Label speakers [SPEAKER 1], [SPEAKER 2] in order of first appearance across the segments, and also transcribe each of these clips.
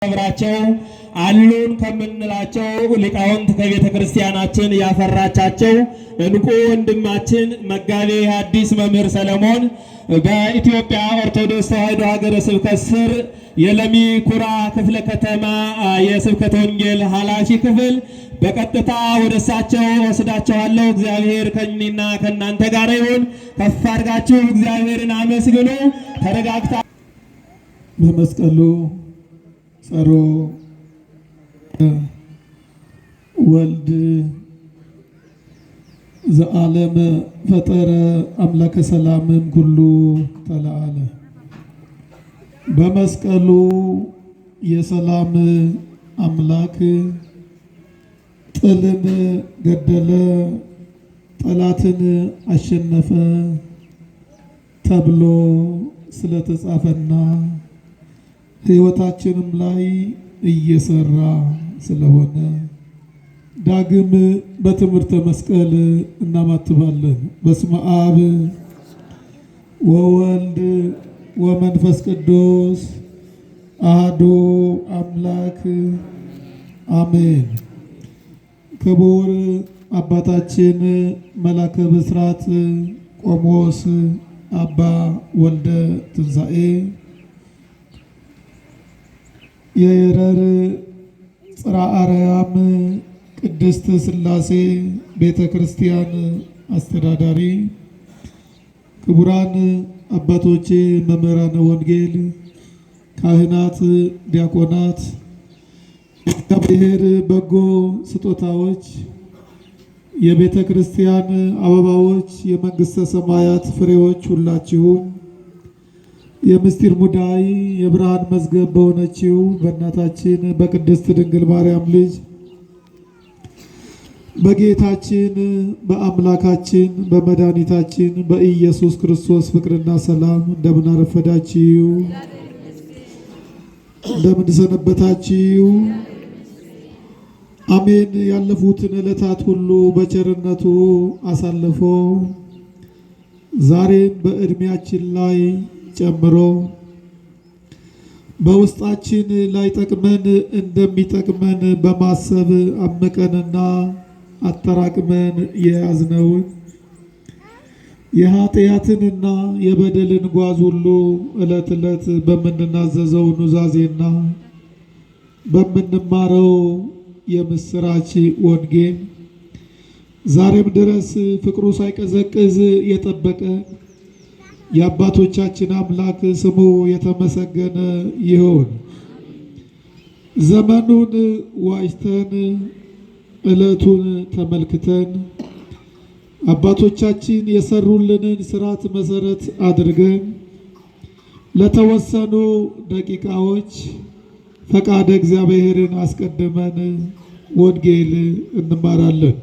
[SPEAKER 1] ብራቸው አሉን ከምንላቸው ሊቃውንት ከቤተ ክርስቲያናችን ያፈራቻቸው እንቁ ወንድማችን መጋቤ ሐዲስ መምህር ሰለሞን በኢትዮጵያ ኦርቶዶክስ ተዋሕዶ ሀገረ ስብከት ስር የለሚ ኩራ ክፍለ ከተማ የስብከተ ወንጌል ኃላፊ ክፍል በቀጥታ ወደ እሳቸው ወስዳቸዋለሁ። እግዚአብሔር ከእኔና ከእናንተ ጋር ይሁን። ከፍ አድርጋችሁ እግዚአብሔርን አመስግኑ። ተረጋግታ
[SPEAKER 2] በመስቀሉ ጸሮ ወልድ ዘዓለም ፈጠረ አምላከ ሰላምም ኩሉ ተለዓለ። በመስቀሉ የሰላም አምላክ ጥልን ገደለ፣ ጠላትን አሸነፈ ተብሎ ስለተጻፈና ሕይወታችንም ላይ እየሰራ ስለሆነ ዳግም በትምህርተ መስቀል እናማትባለን። በስመ አብ ወወልድ ወመንፈስ ቅዱስ አሐዱ አምላክ አሜን። ክቡር አባታችን መላከ ብስራት ቆሞስ አባ ወልደ ትንሣኤ የየረር ጽርሐ አርያም ቅድስት ሥላሴ ቤተ ክርስቲያን አስተዳዳሪ፣ ክቡራን አባቶቼ መምህራነ ወንጌል፣ ካህናት፣ ዲያቆናት፣ የእግዚአብሔር በጎ ስጦታዎች፣ የቤተ ክርስቲያን አበባዎች፣ የመንግሥተ ሰማያት ፍሬዎች ሁላችሁም የምስጢር ሙዳይ የብርሃን መዝገብ በሆነችው በእናታችን በቅድስት ድንግል ማርያም ልጅ በጌታችን በአምላካችን በመድኃኒታችን በኢየሱስ ክርስቶስ ፍቅርና ሰላም እንደምን አረፈዳችሁ? እንደምን ሰነበታችሁ? አሜን። ያለፉትን ዕለታት ሁሉ በቸርነቱ አሳልፎ ዛሬም በዕድሜያችን ላይ ጨምሮ በውስጣችን ላይ ጠቅመን እንደሚጠቅመን በማሰብ አምቀንና አጠራቅመን የያዝነውን የኃጢአትንና የበደልን ጓዝ ሁሉ ዕለት ዕለት በምንናዘዘው ኑዛዜና በምንማረው የምስራች ወንጌል ዛሬም ድረስ ፍቅሩ ሳይቀዘቅዝ የጠበቀ የአባቶቻችን አምላክ ስሙ የተመሰገነ ይሁን። ዘመኑን ዋጅተን ዕለቱን ተመልክተን አባቶቻችን የሰሩልንን ስርዓት መሰረት አድርገን ለተወሰኑ ደቂቃዎች ፈቃደ እግዚአብሔርን አስቀድመን ወንጌል እንማራለን።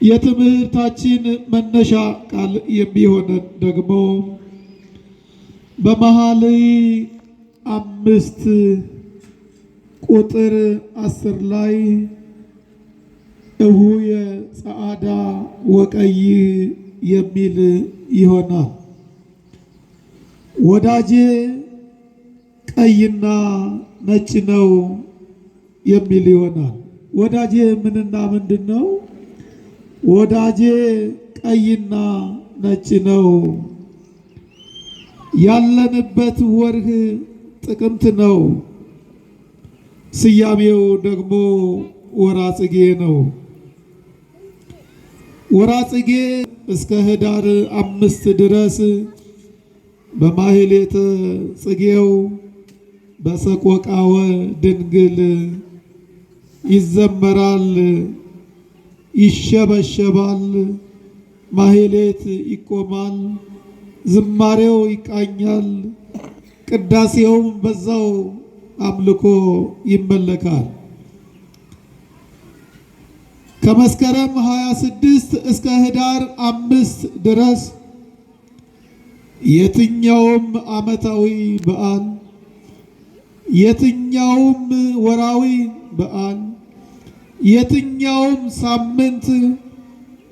[SPEAKER 2] የትምህርታችን መነሻ ቃል የሚሆነን ደግሞ በመኃልየ 5 ቁጥር 10 ላይ እሁየ ጸዓዳ ወቀይ የሚል ይሆናል። ወዳጄ ቀይና ነጭ ነው የሚል ይሆናል። ወዳጄ ምንና ምንድን ነው? ወዳጄ ቀይና ነጭ ነው። ያለንበት ወርህ ጥቅምት ነው። ስያሜው ደግሞ ወርኃ ጽጌ ነው። ወርኃ ጽጌ እስከ ህዳር 5 ድረስ በማህሌተ ጽጌው በሰቆቃወ ድንግል ይዘመራል፣ ይሸበሸባል፣ ማህሌት ይቆማል፣ ዝማሬው ይቃኛል፣ ቅዳሴውም በዛው አምልኮ ይመለካል። ከመስከረም 26 እስከ ህዳር 5 ድረስ የትኛውም ዓመታዊ በዓል፣ የትኛውም ወራዊ በዓል፣ የትኛውም ሳምንት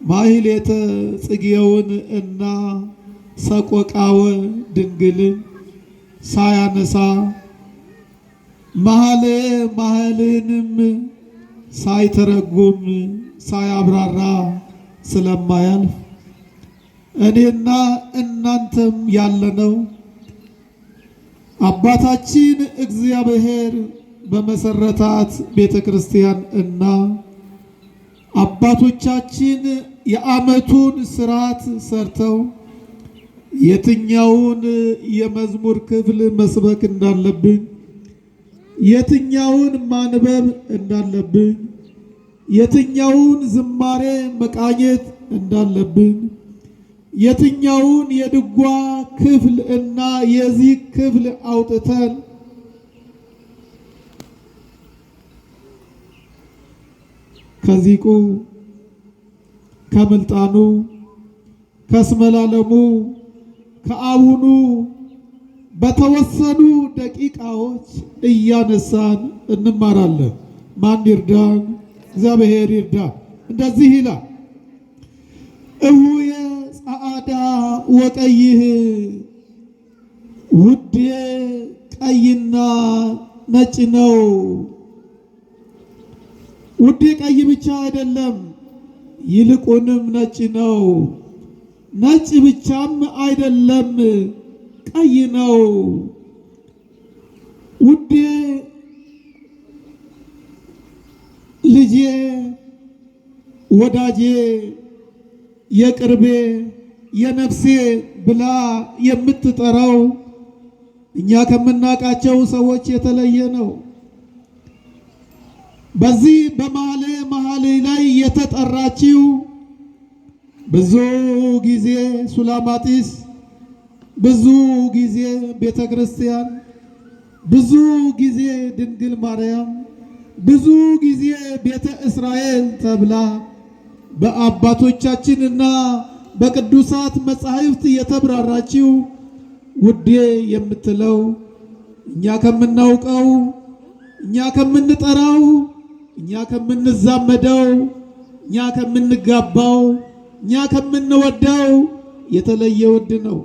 [SPEAKER 2] ማህሌተ ጽጌውን እና ሰቆቃወ ድንግልን ሳያነሳ መኃልየንም ሳይተረጉም ሳያብራራ ስለማያልፍ እኔና እናንተም ያለነው አባታችን እግዚአብሔር በመሰረታት ቤተ ክርስቲያን እና አባቶቻችን የዓመቱን ስርዓት ሰርተው የትኛውን የመዝሙር ክፍል መስበክ እንዳለብን፣ የትኛውን ማንበብ እንዳለብን፣ የትኛውን ዝማሬ መቃኘት እንዳለብን፣ የትኛውን የድጓ ክፍል እና የዚህ ክፍል አውጥተን ከዚቁ ከምልጣኑ ከስመላለሙ ከአቡኑ በተወሰኑ ደቂቃዎች እያነሳን እንማራለን። ማን ይርዳን? እግዚአብሔር ይርዳን። እንደዚህ ይላል፣ እሁየ ጸዓዳ ወቀይህ፣ ውዴ ቀይና ነጭ ነው። ውዴ ቀይ ብቻ አይደለም፣ ይልቁንም ነጭ ነው። ነጭ ብቻም አይደለም፣ ቀይ ነው። ውዴ ልጄ፣ ወዳጄ፣ የቅርቤ፣ የነፍሴ ብላ የምትጠራው እኛ ከምናውቃቸው ሰዎች የተለየ ነው። በዚህ በመኃልየ ላይ የተጠራችው ብዙ ጊዜ ሱላማጢስ፣ ብዙ ጊዜ ቤተ ክርስቲያን፣ ብዙ ጊዜ ድንግል ማርያም፣ ብዙ ጊዜ ቤተ እስራኤል ተብላ በአባቶቻችንና በቅዱሳት መጻሕፍት የተብራራችው ውዴ የምትለው እኛ ከምናውቀው፣ እኛ ከምንጠራው፣ እኛ ከምንዛመደው፣ እኛ ከምንጋባው፣ እኛ ከምንወደው የተለየ ውድ ነው።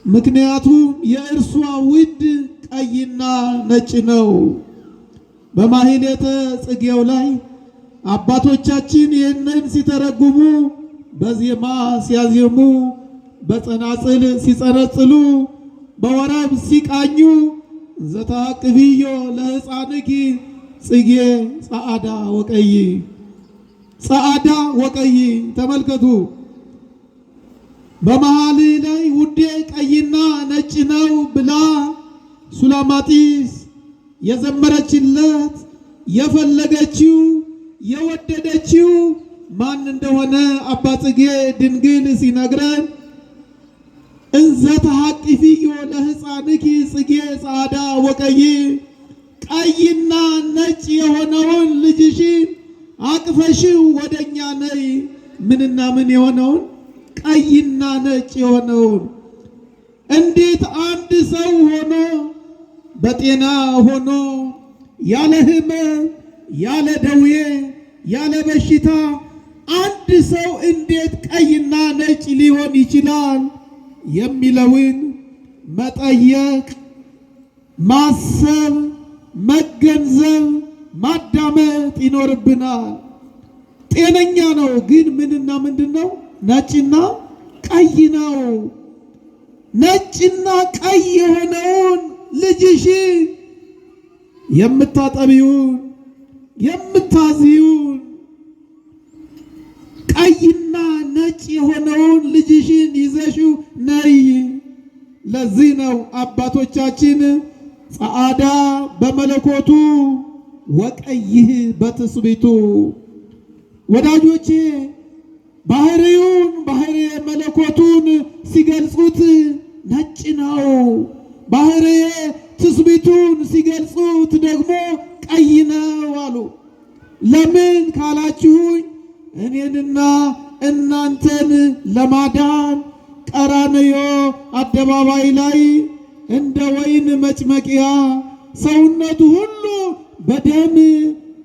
[SPEAKER 2] ምክንያቱም የእርሷ ውድ ቀይና ነጭ ነው። በማሕሌተ ጽጌው ላይ አባቶቻችን ይህንን ሲተረጉሙ፣ በዜማ ሲያዜሙ፣ በጸናጽል ሲጸነጽሉ፣ በወረብ ሲቃኙ ዘተሐቅብዮ ለሕፃንኪ ጽጌ ጸዓዳ ወቀይ፣ ጸዓዳ ወቀይ። ተመልከቱ፣ በመኃልየ ላይ ውዴ ቀይና ነጭ ነው ብላ ሱላማጢስ የዘመረችለት የፈለገችው የወደደችው ማን እንደሆነ አባ ጽጌ ድንግል ሲነግረን እንዘ ተሐቅፊዮ ለሕፃንኪ ጽጌ ጸዓዳ ወቀይ፣ ቀይና ነጭ የሆነውን ልጅሽን አቅፈሽው ወደኛ ነይ። ምንና ምን የሆነውን? ቀይና ነጭ የሆነውን። እንዴት አንድ ሰው ሆኖ በጤና ሆኖ ያለ ሕመም ያለ ደዌ ያለ በሽታ አንድ ሰው እንዴት ቀይና ነጭ ሊሆን ይችላል የሚለውን መጠየቅ፣ ማሰብ፣ መገንዘብ፣ ማዳመጥ ይኖርብናል። ጤነኛ ነው፣ ግን ምንና ምንድን ነው? ነጭና ቀይ ነው። ነጭና ቀይ የሆነውን ልጅሽን የምታጠቢውን የምታዝዩን ቀይና ነጭ የሆነውን ልጅሽን ይዘሽው ነይ። ለዚህ ነው አባቶቻችን ጸዓዳ በመለኮቱ ወቀይህ በትስብእቱ። ወዳጆቼ ባህሪውን ባህርየ መለኮቱን ሲገልጹት ነጭ ነው። ባህርየ ትስብእቱን ሲገልጹት ደግሞ ቀይ ነው አሉ። ለምን ካላችሁኝ እኔንና እናንተን ለማዳን ቀራንዮ አደባባይ ላይ እንደ ወይን መጭመቂያ ሰውነቱ ሁሉ በደም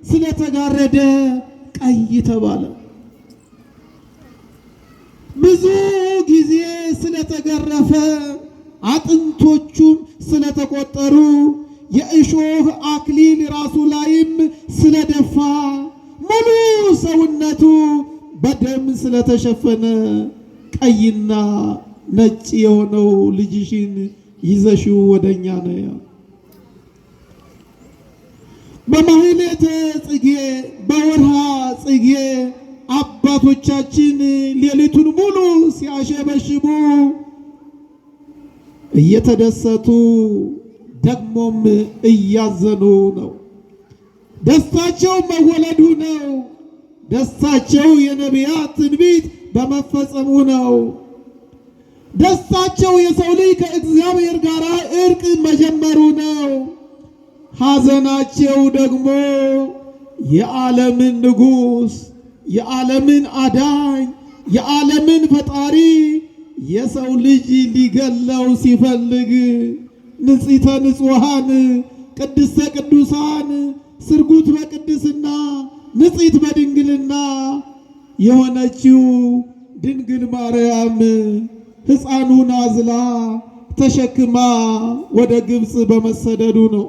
[SPEAKER 2] ስለተጋረደ ቀይ ተባለ። ብዙ ጊዜ ስለተገረፈ አጥንቶቹም ስለተቆጠሩ የእሾህ አክሊል ራሱ ላይም ስለደፋ ሙሉ ሰውነቱ በደም ስለተሸፈነ ቀይና ነጭ የሆነው ልጅሽን ይዘሽው ወደኛ ነው። በማህሌተ ጽጌ በወርሃ ጽጌ አባቶቻችን ሌሊቱን ሙሉ ሲያሸበሽቡ እየተደሰቱ ደግሞም እያዘኑ ነው። ደስታቸው መወለዱ ነው። ደስታቸው የነቢያት ትንቢት በመፈጸሙ ነው። ደስታቸው የሰው ልጅ ከእግዚአብሔር ጋር እርቅ መጀመሩ ነው። ሐዘናቸው ደግሞ የዓለምን ንጉሥ፣ የዓለምን አዳኝ፣ የዓለምን ፈጣሪ የሰው ልጅ ሊገለው ሲፈልግ ንጽሕተ ንጹሐን ቅድስተ ቅዱሳን ስርጉት በቅድስና ንጽሕት በድንግልና የሆነችው ድንግል ማርያም ሕፃኑን አዝላ ተሸክማ ወደ ግብፅ በመሰደዱ ነው።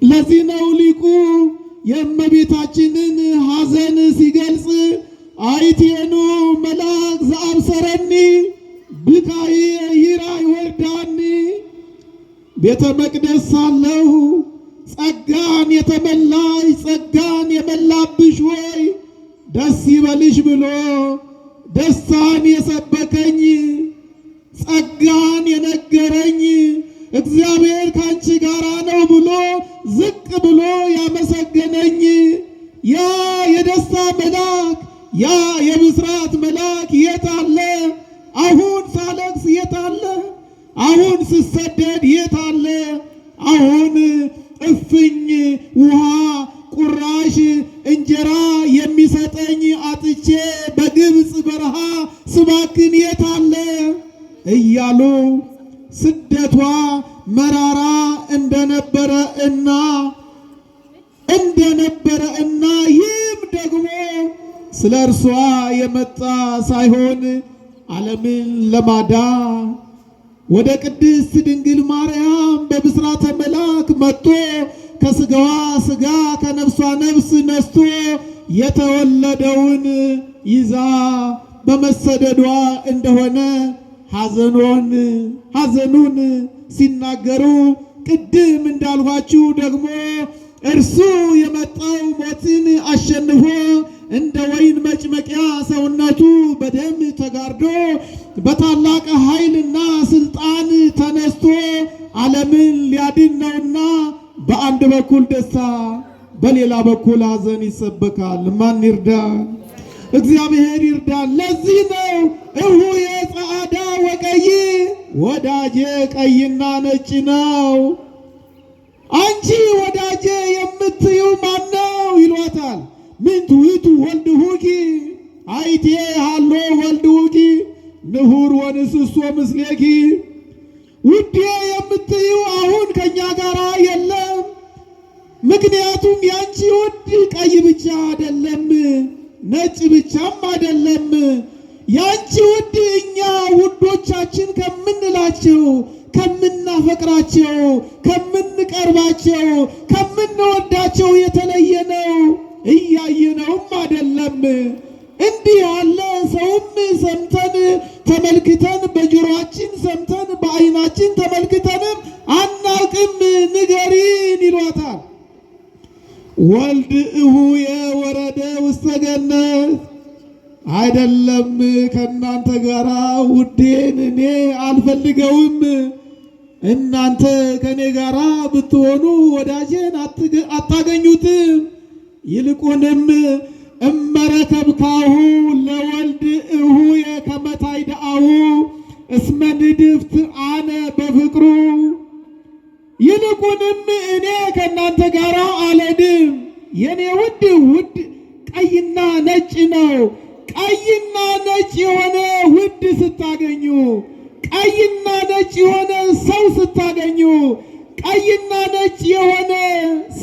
[SPEAKER 2] ለዚህ ነው ሊቁ የእመቤታችንን ሐዘን ሲገልጽ አይቴኑ መልአክ ዘአብሰረኒ ብካይ ይራይ ወርዳኒ ቤተ መቅደስ ሳለሁ ጸጋን የተመላሽ ጸጋን የመላብሽ ሆይ ደስ ይበልሽ ብሎ ደስታን የሰበከኝ ጸጋን የነገረኝ እግዚአብሔር ካንቺ ጋራ ነው ብሎ ዝቅ ብሎ ያመሰገነኝ ያ የደስታ መልአክ ያ የብስራት መልአክ የት አለ? አሁን ሳለቅስ የት አለ? አሁን ስሰደድ የት አለ? አሁን እፍኝ ውሃ ቁራሽ እንጀራ የሚሰጠኝ አጥቼ በግብፅ በረሃ ስባክን የት አለ? እያሉ ስደቷ መራራ እንደነበረ እና ይህም ደግሞ ስለ እርሷ የመጣ ሳይሆን ዓለምን ለማዳን ወደ ቅድስት ድንግል ማርያም በብስራተ መልአክ መጥቶ ከስጋዋ ስጋ ከነፍሷ ነፍስ ነስቶ የተወለደውን ይዛ በመሰደዷ እንደሆነ ሐዘኑን ሲናገሩ ቅድም እንዳልኋችሁ ደግሞ እርሱ የመጣው ሞትን አሸንፎ እንደ ወይን መጭመቂያ ሰውነቱ በደም ተጋርዶ በታላቅ ኃይልና ስልጣን ተነስቶ ዓለምን ሊያድን ነውና በአንድ በኩል ደስታ በሌላ በኩል ሐዘን ይሰበካል። ማን ይርዳን? እግዚአብሔር ይርዳን። ለዚህ ነው እሁየ ጸዓዳ ወቀይ ወዳጄ ቀይና ነጭ ነው። አንቺ ወዳጄ የምትዩ ማነው ይሏታል። ምን ትውቱ ወልድሁኪ አይቴ ሃሎ ወልድሁኪ ንሁር ወንስሶ ምስሌኪ ውዴ የምትዩ አሁን ከኛ ጋር የለም። ምክንያቱም ያንቺ ውድ ቀይ ብቻ አይደለም፣ ነጭ ብቻም አይደለም። ያንቺ ውድ እኛ ውዶቻችን ከምንላቸው ከምናፈቅራቸው ከምንቀርባቸው ከምንወዳቸው የተለየ ነው። እያየነውም አይደለም። እንዲህ ያለ ሰውም ሰምተን ተመልክተን በጆሮአችን ሰምተን በዓይናችን ተመልክተንም አናውቅም። ንገሪን ይሏታል። ወልድ እሁየ ወረደ ውስተ ገነት አይደለም ከእናንተ ጋር ውዴን እኔ አልፈልገውም። እናንተ ከኔ ጋር ብትሆኑ ወዳጄን አታገኙትም። ይልቁንም እመረከብካሁ ለወልድ እሁየ ከመታይደአሁ እስመ ንድፍት አነ በፍቅሩ። ይልቁንም እኔ ከእናንተ ጋር አልሄድም። የኔ ውድ ቀይና ነጭ ነው። ቀይና ነጭ የሆነ ውድ ስታገኙ፣ ቀይና ነጭ የሆነ ሰው ስታገኙ፣ ቀይና ነጭ የሆነ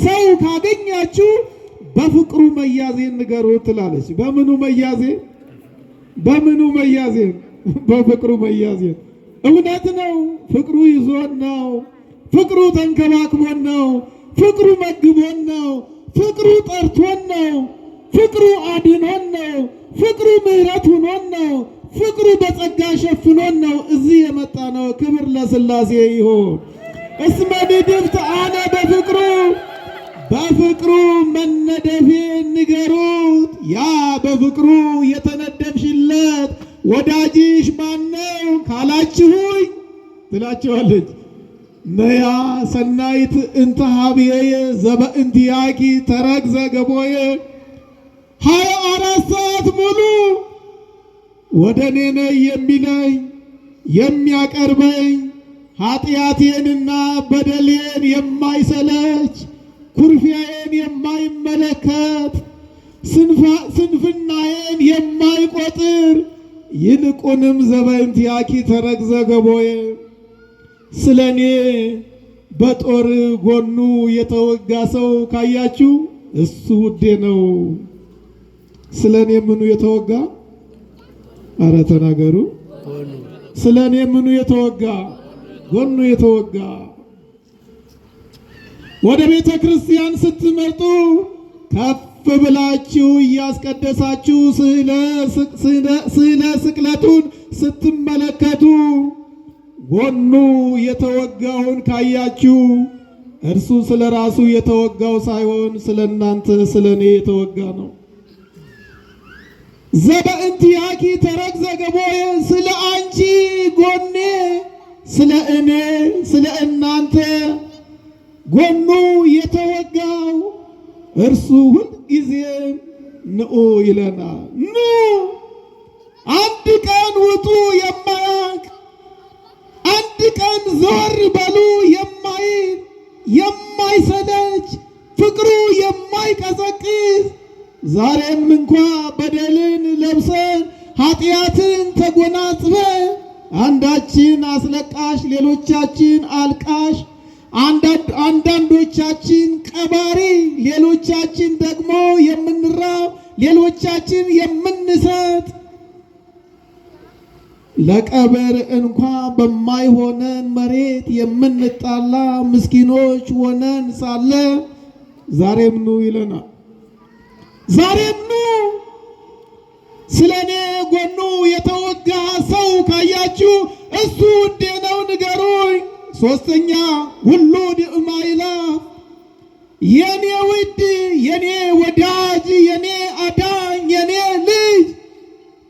[SPEAKER 2] ሰው ካገኛችሁ በፍቅሩ መያዜን ንገሩት ትላለች። በምኑ መያዜን? በምኑ መያዜን? በፍቅሩ መያዜን። እውነት ነው። ፍቅሩ ይዞን ነው። ፍቅሩ ተንከባክቦን ነው። ፍቅሩ መግቦን ነው። ፍቅሩ ጠርቶን ነው። ፍቅሩ አድኖን ነው። ፍቅሩ ምሕረት ሆኖን ነው። ፍቅሩ በጸጋ ሸፍኖን ነው እዚህ የመጣ ነው። ክብር ለሥላሴ ይሁን። እስመ ንድፍት አነ በፍቅሩ መነደፌ ንገሩት። ያ በፍቅሩ የተነደፍሽለት ወዳጅሽ ማነው ካላችሁኝ ትላችኋለች። ነያ ሰናይት እንተ ሀብዬ ዘበእንቲአኪ ተረግዘ ገቦዬ 24 ሰዓት ሙሉ ወደ እኔ ነይ የሚለኝ የሚያቀርበኝ ኃጢአቴንና በደሌን የማይሰለች ኩርፊያዬን የማይመለከት ስንፍናዬን የማይቆጥር ይልቁንም ዘበእንቲአኪ ተረግዘ ገቦዬ ስለ እኔ በጦር ጎኑ የተወጋ ሰው ካያችሁ እሱ ውዴ ነው። ስለ እኔ ምኑ የተወጋ? አረ ተናገሩ። ስለ እኔ ምኑ የተወጋ? ጎኑ የተወጋ። ወደ ቤተ ክርስቲያን ስትመጡ ከፍ ብላችሁ እያስቀደሳችሁ ስዕለ ስቅለቱን ስትመለከቱ ጎኑ የተወጋውን ካያችሁ እርሱ ስለ ራሱ የተወጋው ሳይሆን ስለ እናንተ ስለ እኔ የተወጋ ነው። ዘበእንቲአኪ ተረግዘ ገቦዬ ስለ አንቺ ጎኔ፣ ስለ እኔ ስለ እናንተ ጎኑ የተወጋው እርሱ ሁልጊዜ ንዑ ይለናል። ኑ አንድ ቀን ውጡ የማያውቅ አንድ ቀን ዘወር በሉ የማይል የማይሰለች ፍቅሩ የማይቀዘቅዝ ዛሬም እንኳ በደልን ለብሰን ኃጢአትን ተጎናጽፈን አንዳችን አስለቃሽ ሌሎቻችን አልቃሽ፣ አንዳንዶቻችን ቀባሪ ሌሎቻችን ደግሞ የምንራብ ሌሎቻችን የምንሰጥ ለቀብር እንኳ በማይሆነን መሬት የምንጣላ ምስኪኖች ሆነን ሳለ ዛሬም ኑ ይለናል። ዛሬም ኑ። ስለ እኔ ጎኑ የተወጋ ሰው ካያችሁ እሱ ውዴ ነው ንገሩኝ። ሶስተኛ ውሉድ እማይላፍ የኔ ውድ የኔ ወዳጅ የኔ አዳኝ የኔ ልጅ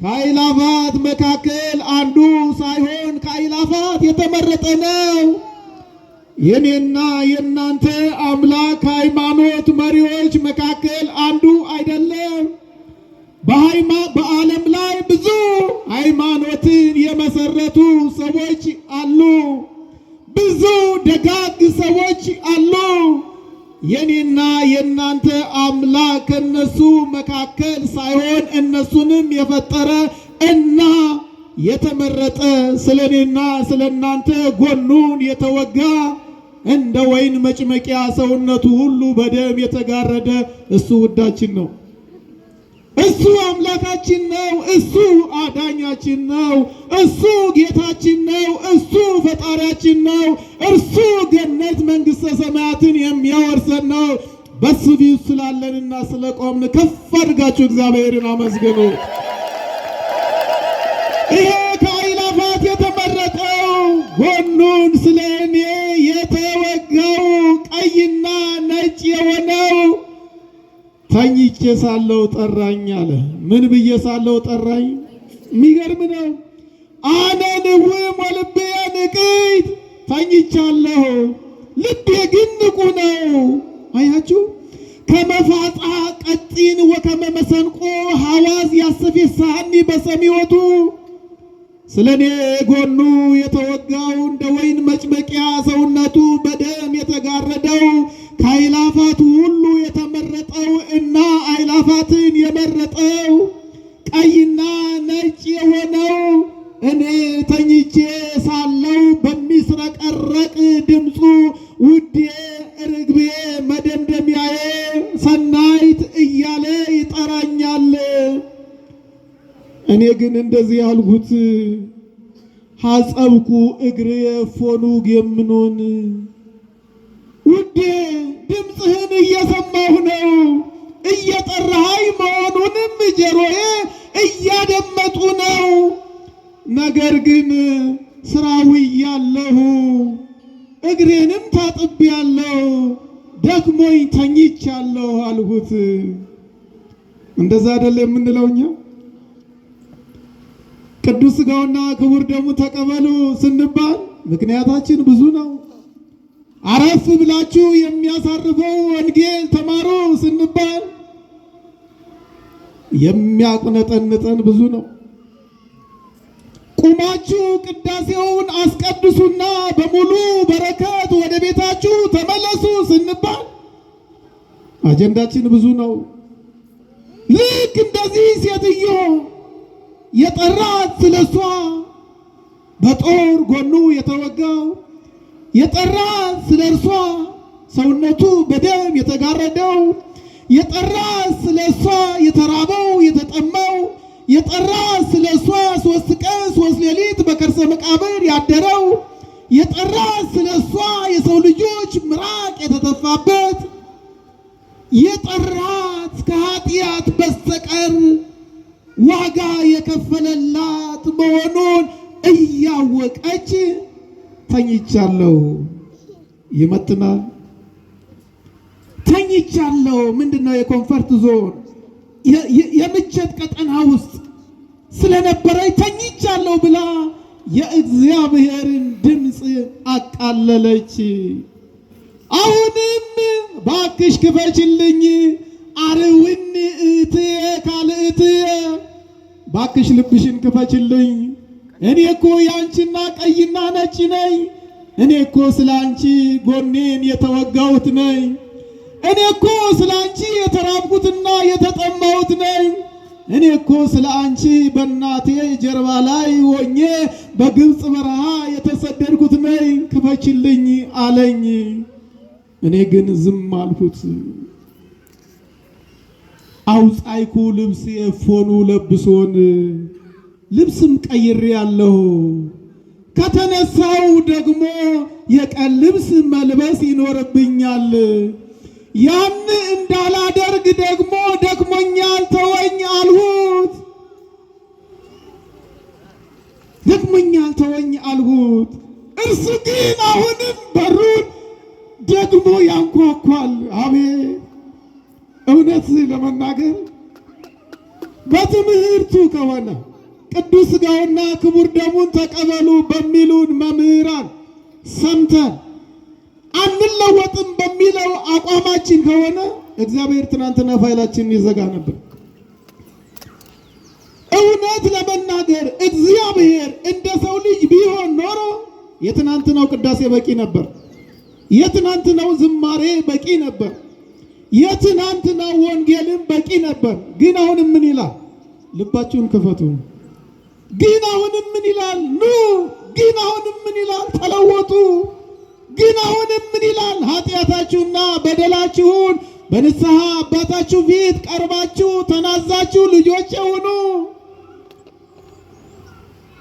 [SPEAKER 2] ከአእላፋት መካከል አንዱ ሳይሆን ከአእላፋት የተመረጠ ነው። የኔና የእናንተ አምላክ ሃይማኖት መሪዎች መካከል አንዱ አይደለም። በዓለም ላይ ብዙ ሃይማኖትን የመሰረቱ ሰዎች አሉ። ብዙ ደጋግ ሰዎች አሉ። የኔና የእናንተ አምላክ ከነሱ መካከል ሳይሆን እነሱንም የፈጠረ እና የተመረጠ ስለኔና ስለናንተ ጎኑን የተወጋ እንደ ወይን መጭመቂያ ሰውነቱ ሁሉ በደም የተጋረደ እሱ ውዳችን ነው። እሱ አምላካችን ነው። እሱ አዳኛችን ነው። እሱ ጌታችን ነው። እሱ ፈጣሪያችን ነው። እርሱ ገነት መንግሥተ ሰማያትን የሚያወርሰን ነው። በሱ ፊት ስላለንና ስለቆምን ከፍ አድርጋችሁ እግዚአብሔርን አመስግኑ። ይሄ ከአእላፋት የተመረጠው ጎኑን ስለ እኔ የተወጋው ቀይና ነጭ የሆነው ተኝቼ ሳለው ጠራኝ አለ። ምን ብዬ ሳለው ጠራኝ? የሚገርም ነው። አነ ንውም ወልቤ ንቅት፣ ተኝቻለሁ ልቤ ግን ንቁ ነው። አያችሁ፣ ከመፋጻ ቀጢን ወከመ መሰንቆ ሐዋዝ ያሰፌሳኒ በሰሚወቱ ስለ እኔ ጎኑ የተወጋው እንደ ወይን መጭመቂያ ሰውነቱ በደም የተጋረደው ከአእላፋቱ ሁሉ የተመረጠው እና አእላፋትን የመረጠው ቀይና ነጭ የሆነው እኔ ተኝቼ ሳለው በሚስረቀረቅ ድምፁ ውዴ ርግቤ መደምደሚያዬ ሰናይት እያለ ይጠራኛል። እኔ ግን እንደዚህ ያልሁት ሐጸብኩ እግሬ ፎኑግ የምኖን ውዴ እየሰማሁ ነው። እየጠራኸኝ መሆኑንም ጆሮዬ እያደመጡ ነው። ነገር ግን ስራ ውያለሁ፣ እግሬንም ታጥቤያለሁ፣ ደክሞኝ ተኝቻለሁ አልሁት። እንደዛ አይደለ የምንለው እኛ? ቅዱስ ሥጋውና ክቡር ደሙ ተቀበሉ ስንባል ምክንያታችን ብዙ ነው። አረፍ ብላችሁ የሚያሳርፈው ወንጌል ተማሩ ስንባል የሚያቁነጠንጠን ብዙ ነው። ቁማችሁ ቅዳሴውን አስቀድሱና በሙሉ በረከት ወደ ቤታችሁ ተመለሱ ስንባል አጀንዳችን ብዙ ነው። ልክ እንደዚህ ሴትዮ የጠራት ስለሷ በጦር ጎኑ የተወጋው የጠራት ስለርሷ ሰውነቱ በደም የተጋረደው የጠራት ስለሷ የተራበው የተጠማው የጠራት ስለሷ 3 ቀን 3 ሌሊት በከርሰ መቃብር ያደረው የጠራት ስለሷ የሰው ልጆች ምራቅ የተተፋበት የጠራት ከኃጢአት በስተቀር ዋጋ የከፈለላት መሆኑን እያወቀች ተኝቻለሁ። ይመጥናል። ተኝቻለሁ ምንድነው? የኮንፈርት ዞን የምቾት ቀጠና ውስጥ ስለነበረች ተኝቻለሁ ብላ የእግዚአብሔርን ድምፅ አቃለለች። አሁንም ባክሽ ክፈችልኝ አርውን እትየ ካልእትየ፣ ባክሽ ልብሽን ክፈችልኝ። እኔ እኮ ያንቺና ቀይና ነጭ ነኝ። እኔ እኮ ስላንቺ ጎኔን የተወጋሁት ነኝ። እኔ እኮ ስላንቺ የተራብኩትና የተጠማሁት ነኝ። እኔ እኮ ስላንቺ በእናቴ ጀርባ ላይ ሆኜ በግብፅ በረሃ የተሰደድኩት ነኝ። ክፈችልኝ አለኝ። እኔ ግን ዝም አልኩት። አውጻይኩ ልብስ የፎኑ ለብሶን፣ ልብስም ቀይሬ ያለሁ። ከተነሳው ደግሞ የቀን ልብስ መልበስ ይኖርብኛል። ያን እንዳላደርግ ደግሞ ደክሞኛል ተወኝ አልሁት። ደክሞኛል ተወኝ አልሁት። እርሱ ግን አሁንም በሩን ደግሞ ያንኳኳል። አቤት! እውነት ለመናገር በትምህርቱ ከሆነ ቅዱስ ሥጋውና ክቡር ደሙን ተቀበሉ በሚሉን መምህራን ሰምተን አንለወጥም በሚለው አቋማችን ከሆነ እግዚአብሔር ትናንትና ፋይላችንን ይዘጋ ነበር። እውነት ለመናገር እግዚአብሔር እንደ ሰው ልጅ ቢሆን ኖሮ የትናንትናው ቅዳሴ በቂ ነበር። የትናንትናው ዝማሬ በቂ ነበር። የትናንትናው ወንጌልም በቂ ነበር። ግን አሁንም ምን ይላል? ልባችሁን ክፈቱ። ግን አሁንም ምን ይላል? ኑ። ግን አሁንም ምን ይላል? ተለወጡ። ግን አሁንም ምን ይላል? ኃጢአታችሁና በደላችሁን በንስሐ አባታችሁ ፊት ቀርባችሁ ተናዛችሁ ልጆች ሁኑ።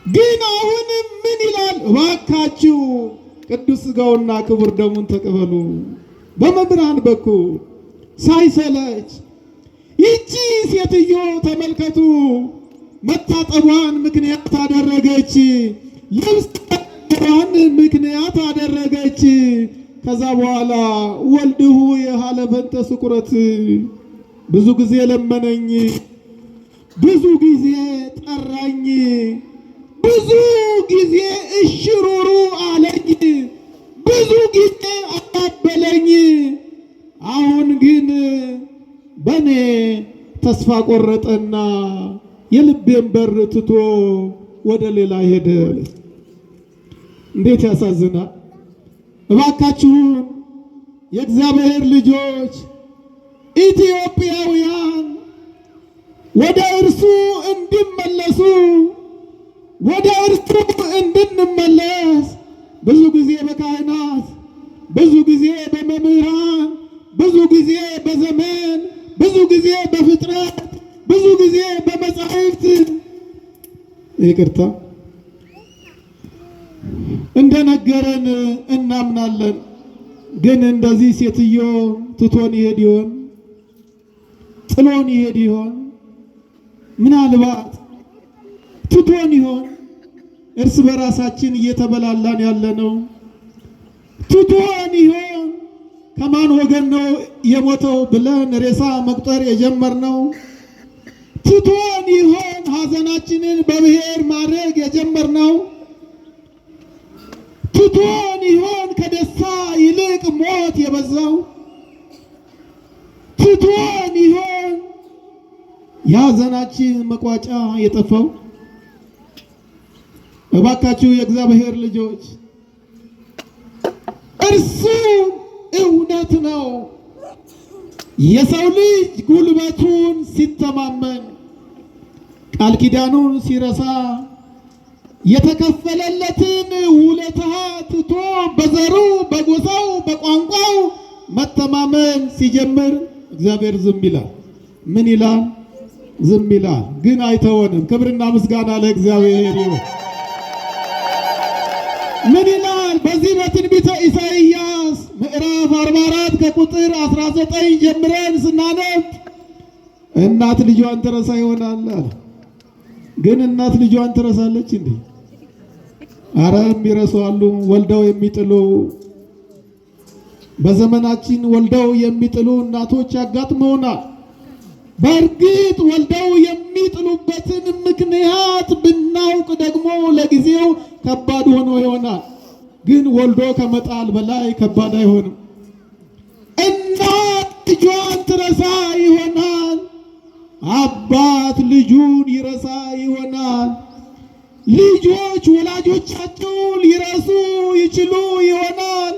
[SPEAKER 2] ግን አሁንም ምን ይላል? እባካችሁ ቅዱስ ሥጋውና ክቡር ደሙን ተቀበሉ። በመምህራን በኩል ሳይሰለች ይቺ ሴትዮ ተመልከቱ፣ መታጠቧን ምክንያት አደረገች። ልብስ ን ምክንያት አደረገች። ከዛ በኋላ ወልድሁ የሃለፈንተ ስቁረት፣ ብዙ ጊዜ ለመነኝ፣ ብዙ ጊዜ ጠራኝ፣ ብዙ ጊዜ እሽሩሩ አለኝ፣ ብዙ ጊዜ አባበለኝ። አሁን ግን በኔ ተስፋ ቆረጠና የልቤን በር ትቶ ወደ ሌላ ሄደ። እንዴት ያሳዝናል! እባካችሁን የእግዚአብሔር ልጆች ኢትዮጵያውያን ወደ እርሱ እንዲመለሱ፣ ወደ እርሱ እንድንመለስ ብዙ ጊዜ በካህናት፣ ብዙ ጊዜ በመምህራን፣ ብዙ ጊዜ በዘመን፣ ብዙ ጊዜ በፍጥረት፣ ብዙ ጊዜ በመጻሕፍት ይቅርታ እንደነገረን እናምናለን። ግን እንደዚህ ሴትዮ ትቶን ይሄድ ይሆን? ጥሎን ይሄድ ይሆን? ምናልባት ትቶን ይሆን? እርስ በራሳችን እየተበላላን ያለነው ትቶን ይሆን? ከማን ወገን ነው የሞተው ብለን ሬሳ መቁጠር የጀመርነው? ትቶን ይሆን? ሐዘናችንን በብሔር ማድረግ የጀመርነው ትቶን ይሆን? ከደስታ ይልቅ ሞት የበዛው ትቶን ይሆን? የሐዘናችን መቋጫ የጠፋው? እባካችሁ የእግዚአብሔር ልጆች እርሱ እውነት ነው። የሰው ልጅ ጉልበቱን ሲተማመን ቃል ኪዳኑን ሲረሳ የተከፈለለትን ውለታ ትቶ በዘሩ፣ በጎሳው፣ በቋንቋው መተማመን ሲጀምር እግዚአብሔር ዝም ይላል። ምን ይላል? ዝም ይላል። ግን አይተወንም። ክብርና ምስጋና ለእግዚአብሔር ይሁን። ምን ይላል? በዚህ በትንቢተ ኢሳይያስ ምዕራፍ 44 ከቁጥር 19 ጀምረን ስናነብ እናት ልጇን ትረሳ ይሆናል አለ። ግን እናት ልጇን ትረሳለች እንዴ? አረ የሚረሱ አሉ። ወልደው የሚጥሉ በዘመናችን ወልደው የሚጥሉ እናቶች ያጋጥመውናል። በእርግጥ ወልደው የሚጥሉበትን ምክንያት ብናውቅ ደግሞ ለጊዜው ከባድ ሆኖ ይሆናል። ግን ወልዶ ከመጣል በላይ ከባድ አይሆንም። እናት ልጇን ትረሳ ይሆናል። አባት ልጁን ይረሳ ይሆናል። ልጆች ወላጆቻቸውን ሊረሱ ይችሉ ይሆናል።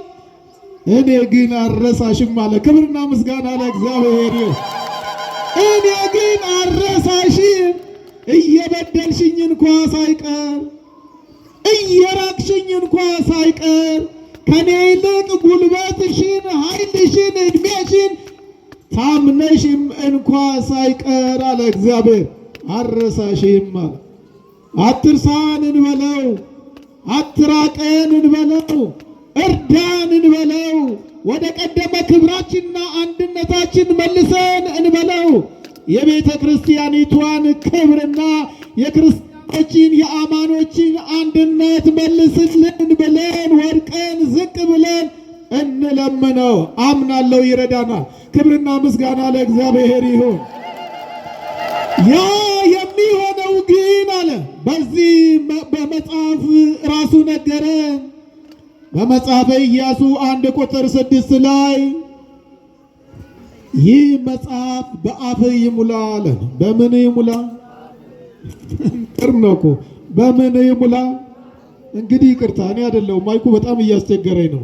[SPEAKER 2] እኔ ግን አልረሳሽም አለ። ክብርና ምስጋና ለእግዚአብሔር ይሁን። እኔ ግን አልረሳሽም፣ እየበደልሽኝ እንኳ ሳይቀር እየራቅሽኝ እንኳ ሳይቀር ከኔ ይልቅ ጉልበትሽን፣ ኃይልሽን፣ እድሜሽን ታምነሽም እንኳ ሳይቀር አለ እግዚአብሔር አልረሳሽም አለ። አትርሳን እንበለው፣ አትራቀን እንበለው፣ እርዳን እንበለው፣ ወደ ቀደመ ክብራችንና አንድነታችን መልሰን እንበለው። የቤተ ክርስቲያኒቷን ክብርና የክርስቲያኖችን የአማኖችን አንድነት መልስልን ብለን ወድቀን ዝቅ ብለን እንለምነው። አምናለሁ ይረዳናል። ክብርና ምስጋና ለእግዚአብሔር ይሁን። ያ የሚሆነው ግን አለ በዚህ በመጽሐፍ ራሱ ነገረን። በመጽሐፈ ኢያሱ 1 ቁጥር 6 ላይ ይህ መጽሐፍ በአፍህ ይሙላ አለ። በምን ይሙላ? ነው እኮ በምን ይሙላ? እንግዲህ ይቅርታ እኔ አይደለሁም፣ ማይኩ በጣም እያስቸገረኝ ነው።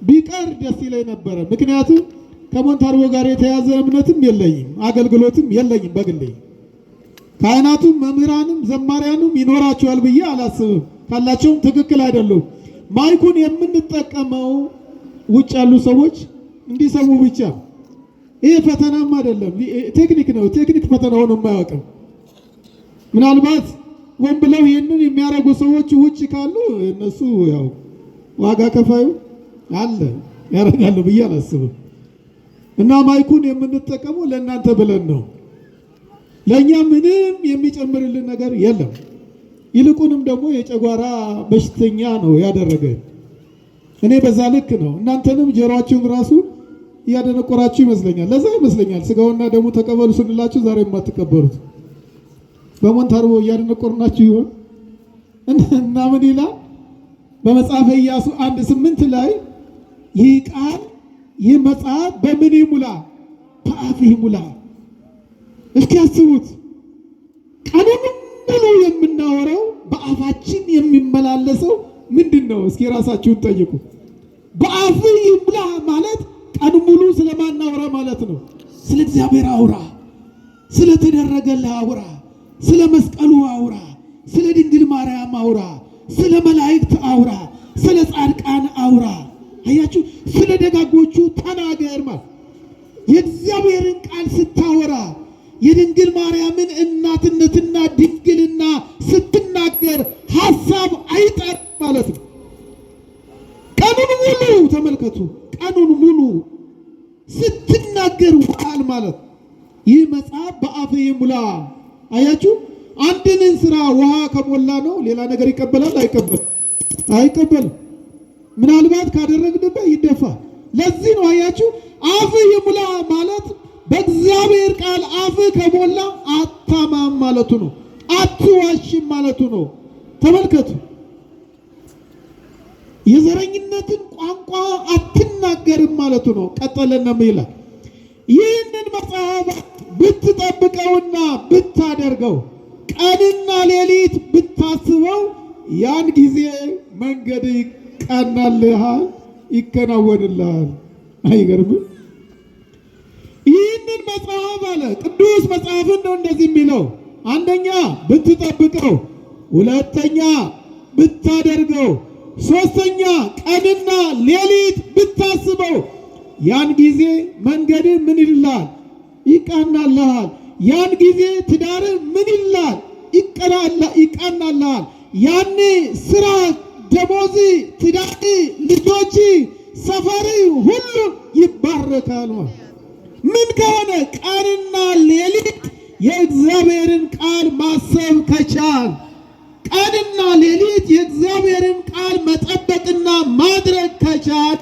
[SPEAKER 2] ቢቀር ደስ ይለኝ ነበረ። ምክንያቱም ከሞንታርቦ ጋር የተያዘ እምነትም የለኝም፣ አገልግሎትም የለኝም። በግሌ ካህናቱም መምህራንም ዘማሪያኑም ይኖራቸዋል ብዬ አላስብም። ካላቸውም ትክክል አይደሉም። ማይኩን የምንጠቀመው ውጭ ያሉ ሰዎች እንዲሰሙ ብቻ። ይሄ ፈተናም አይደለም፣ ቴክኒክ ነው። ቴክኒክ ፈተናውን የማያውቅም ምናልባት ሆን ብለው ይህንን የሚያደርጉ ሰዎች ውጭ ካሉ እነሱ ያው ዋጋ ከፋዩ አለ ያደርጋሉ ብዬ አላስብም። እና ማይኩን የምንጠቀመው ለእናንተ ብለን ነው። ለእኛ ምንም የሚጨምርልን ነገር የለም። ይልቁንም ደግሞ የጨጓራ በሽተኛ ነው ያደረገን። እኔ በዛ ልክ ነው። እናንተንም ጆሮአችሁን ራሱ እያደነቆራችሁ ይመስለኛል። ለዛ ይመስለኛል ስጋውና ደሙ ተቀበሉ ስንላችሁ ዛሬ የማትቀበሉት። በሞንታርቦ እያደነቆርናችሁ ይሆን? እና ምን ይላል በመጽሐፈ ኢያሱ 1:8 ላይ ይህ ቃል ይህ መጽሐፍ በምን ይሙላ? በአፍህ ይሙላ። እስኪ አስቡት፣ ቀኑን ሙሉ የምናወራው በአፋችን የሚመላለሰው ምንድን ነው? እስኪ ራሳችሁን ጠይቁ። በአፍህ ይሙላ ማለት ቀኑ ሙሉ ስለማናወራ ማለት ነው። ስለ እግዚአብሔር አውራ፣ ስለተደረገልህ አውራ፣ ስለ መስቀሉ አውራ፣ ስለ ድንግል ማርያም አውራ፣ ስለ መላእክት አውራ፣ ስለ ጻድቃን አውራ። አያችሁ፣ ስለ ደጋጎቹ ተናገር ማለት የእግዚአብሔርን ቃል ስታወራ የድንግል ማርያምን እናትነትና ድንግልና ስትናገር ሐሳብ አይጠር ማለት ነው። ቀኑን ሙሉ ተመልከቱ፣ ቀኑን ሙሉ ስትናገር ውሃል ማለት። ይህ መጽሐፍ በአፍህ ይሙላ። አያችሁ፣ አንድን ስራ ውሃ ከሞላ ነው ሌላ ነገር ይቀበላል? አይቀበልም። ምናልባት ካደረግንበት ይደፋል። ለዚህ ነው አያችሁ፣ አፍህ ይሙላ ማለት በእግዚአብሔር ቃል አፍህ ከሞላ አታማም ማለቱ ነው። አትዋሽም ማለቱ ነው። ተመልከቱ፣ የዘረኝነትን ቋንቋ አትናገርም ማለቱ ነው። ቀጠለና ይላል ይህንን መጽሐፍ ብትጠብቀውና ብታደርገው ቀንና ሌሊት ብታስበው ያን ጊዜ መንገድ ይቃናልሃል፣ ይከናወንልሃል። አይገርምም? ይህንን መጽሐፍ አለ ቅዱስ መጽሐፍን ነው እንደዚህ የሚለው፣ አንደኛ ብትጠብቀው፣ ሁለተኛ ብታደርገው፣ ሶስተኛ ቀንና ሌሊት ብታስበው ያን ጊዜ መንገድ ምን ይላል? ይቃናልሃል። ያን ጊዜ ትዳር ምን ይላል? ይቃናልሃል። ያኔ ስራ፣ ደሞዝ፣ ትዳር፣ ልጆች፣ ሰፈር ሁሉ ይባረካል። ምን ከሆነ ቀንና ሌሊት የእግዚአብሔርን ቃል ማሰብ ከቻል፣ ቀንና ሌሊት የእግዚአብሔርን ቃል መጠበቅና ማድረግ ከቻል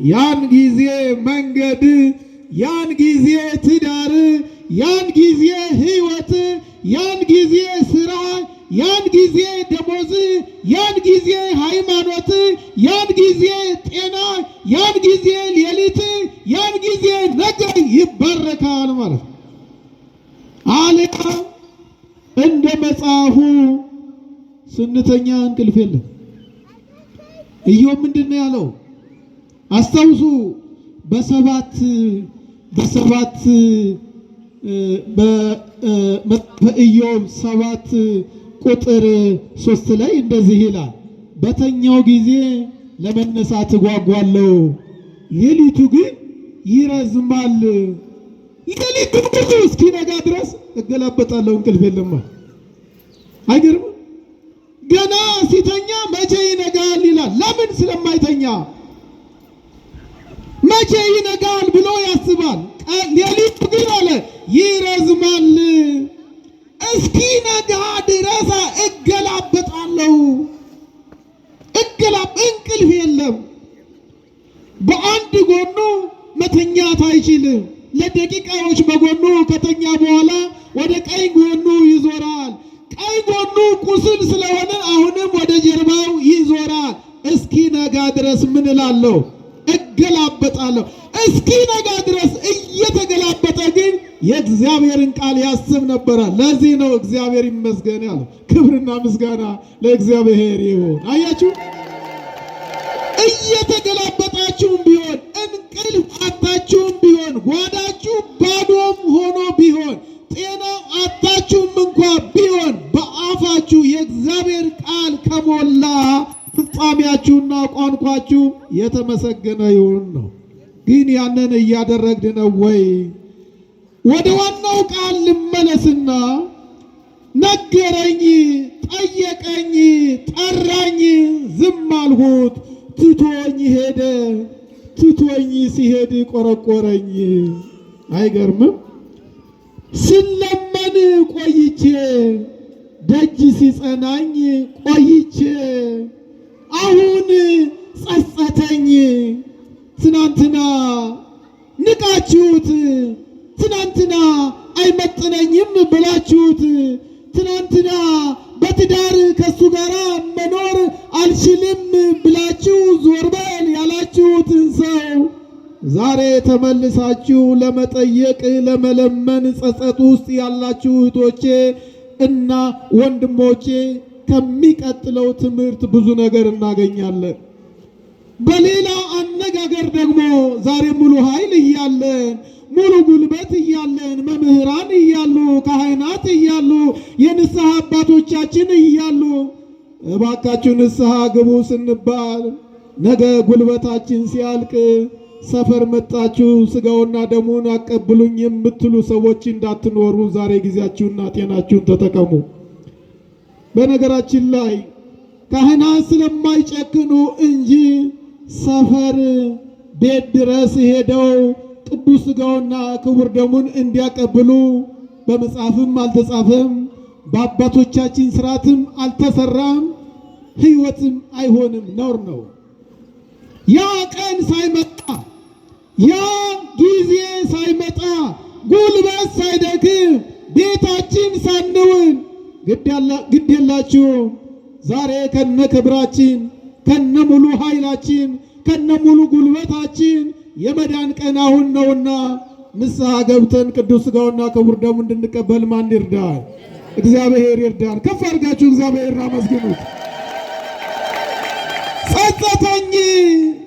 [SPEAKER 2] ያን ጊዜ መንገድ፣ ያን ጊዜ ትዳር፣ ያን ጊዜ ሕይወት፣ ያን ጊዜ ስራ፣ ያን ጊዜ ደሞዝ፣ ያን ጊዜ ሃይማኖት፣ ያን ጊዜ ጤና፣ ያን ጊዜ ሌሊት፣ ያን ጊዜ ነገር ይባረካል ማለት ነው። አለያ እንደ መጽሐፉ ስንተኛ እንቅልፍ የለም። ኢዮብ ምንድን ነው ያለው? አስታውሱ። በኢዮብ 7 ቁጥር 3 ላይ እንደዚህ ይላል፣ በተኛው ጊዜ ለመነሳት እጓጓለሁ፣ ሌሊቱ ግን ይረዝማል። ሌሊቱ ብዙ እስኪነጋ ድረስ እገላበጣለሁ፣ እንቅልፍ የለም። አይገርም? ገና ሲተኛ መቼ ይነጋል ይላል። ለምን? ስለማይተኛ መቼ ይነጋል ብሎ ያስባል። ሌሊቱ ግን አለ ይረዝማል፣ እስኪ ነጋ ድረስ እገላበጣለሁ። እንቅልፍ የለም። በአንድ ጎኑ መተኛት አይችልም። ለደቂቃዎች በጎኑ ከተኛ በኋላ ወደ ቀኝ ጎኑ ይዞራል። ቀኝ ጎኑ ቁስል ስለሆነ አሁንም ወደ ጀርባው ይዞራል። እስኪ ነጋ ድረስ ምን እላለሁ? እገላበጣለሁ። እስኪ ነጋ ድረስ እየተገላበጠ ግን የእግዚአብሔርን ቃል ያስብ ነበረ። ለዚህ ነው እግዚአብሔር ይመስገን ያለው። ክብርና ምስጋና ለእግዚአብሔር ይሁን። አያችሁ፣ እየተገላበጣችሁም ቢሆን እንቅልፍ አታችሁም ቢሆን ጓዳችሁ ባዶም ሆኖ ቢሆን ጤና አታችሁም እንኳ ቢሆን በአፋችሁ የእግዚአብሔር ቃል ከሞላ ፍጻሜያችሁና ቋንቋችሁ የተመሰገነ ይሁን ነው። ግን ያንን እያደረግን ነው ወይ? ወደ ዋናው ቃል ልመለስና ነገረኝ፣ ጠየቀኝ፣ ጠራኝ፣ ዝም አልሁት፣ ትቶኝ ሄደ። ትቶኝ ሲሄድ ቆረቆረኝ። አይገርምም? ስለመን ቆይቼ ደጅ ሲጸናኝ ቆይቼ አሁን ጸጸተኝ። ትናንትና ንቃችሁት፣ ትናንትና አይመጥነኝም ብላችሁት፣ ትናንትና በትዳር ከሱ ጋር መኖር አልችልም ብላችሁ ዞር በል ያላችሁትን ሰው ዛሬ ተመልሳችሁ ለመጠየቅ ለመለመን ጸጸት ውስጥ ያላችሁ እህቶቼ እና ወንድሞቼ ከሚቀጥለው ትምህርት ብዙ ነገር እናገኛለን። በሌላ አነጋገር ደግሞ ዛሬ ሙሉ ኃይል እያለን ሙሉ ጉልበት እያለን መምህራን እያሉ ካህናት እያሉ የንስሐ አባቶቻችን እያሉ እባካችሁ ንስሐ ግቡ ስንባል ነገ ጉልበታችን ሲያልቅ ሰፈር መጣችሁ ስጋውና ደሙን አቀብሉኝ የምትሉ ሰዎች እንዳትኖሩ ዛሬ ጊዜያችሁና ጤናችሁን ተጠቀሙ። በነገራችን ላይ ካህናት ስለማይጨክኑ እንጂ ሰፈር ቤት ድረስ ሄደው ቅዱስ ሥጋውና ክቡር ደሙን እንዲያቀብሉ በመጽሐፍም አልተጻፈም፣ በአባቶቻችን ሥርዓትም አልተሰራም፣ ሕይወትም አይሆንም፣ ነውር ነው። ያ ቀን ሳይመጣ ያ ጊዜ ሳይመጣ ጉልበት ሳይደክም ቤታችን ሳንውል ግድ የላችሁም ዛሬ ከነ ክብራችን ከነ ሙሉ ኃይላችን ከነ ሙሉ ጉልበታችን የመዳን ቀን አሁን ነውና ንስሐ ገብተን ቅዱስ ሥጋውና ክቡር ደሙ እንድንቀበል ማን ይርዳል? እግዚአብሔር ይርዳን። ከፍ አድርጋችሁ እግዚአብሔርን አመስግኑት። ጸጸተኝ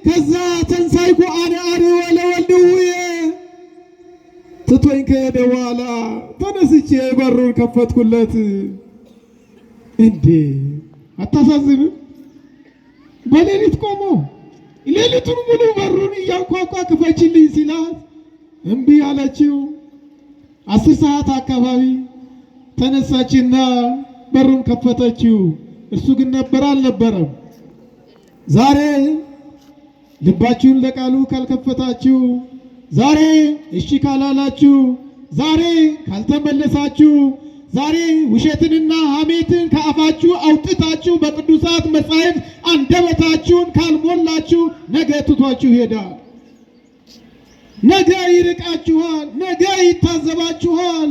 [SPEAKER 2] ከዛ ተንሳይኩ አነ ወለወልድየ ትቶኝ ከሄደ በኋላ ተነስቼ በሩን ከፈትኩለት። እንዴ አታሳዝንም? በሌሊት ቆሞ ሌሊቱን ሙሉ በሩን እያንኳኳ ክፈችልኝ ሲላት እምቢ አለችው። 10 ሰዓት አካባቢ ተነሳችና በሩን ከፈተችው። እርሱ ግን ነበር አልነበረም። ዛሬ ልባችሁን ለቃሉ ካልከፈታችሁ፣ ዛሬ እሺ ካላላችሁ፣ ዛሬ ካልተመለሳችሁ፣ ዛሬ ውሸትንና ሐሜትን ከአፋችሁ አውጥታችሁ በቅዱሳት መጻሕፍት አንደበታችሁን ካልሞላችሁ ነገ ትቷችሁ ይሄዳል። ነገ ይርቃችኋል። ነገ ይታዘባችኋል።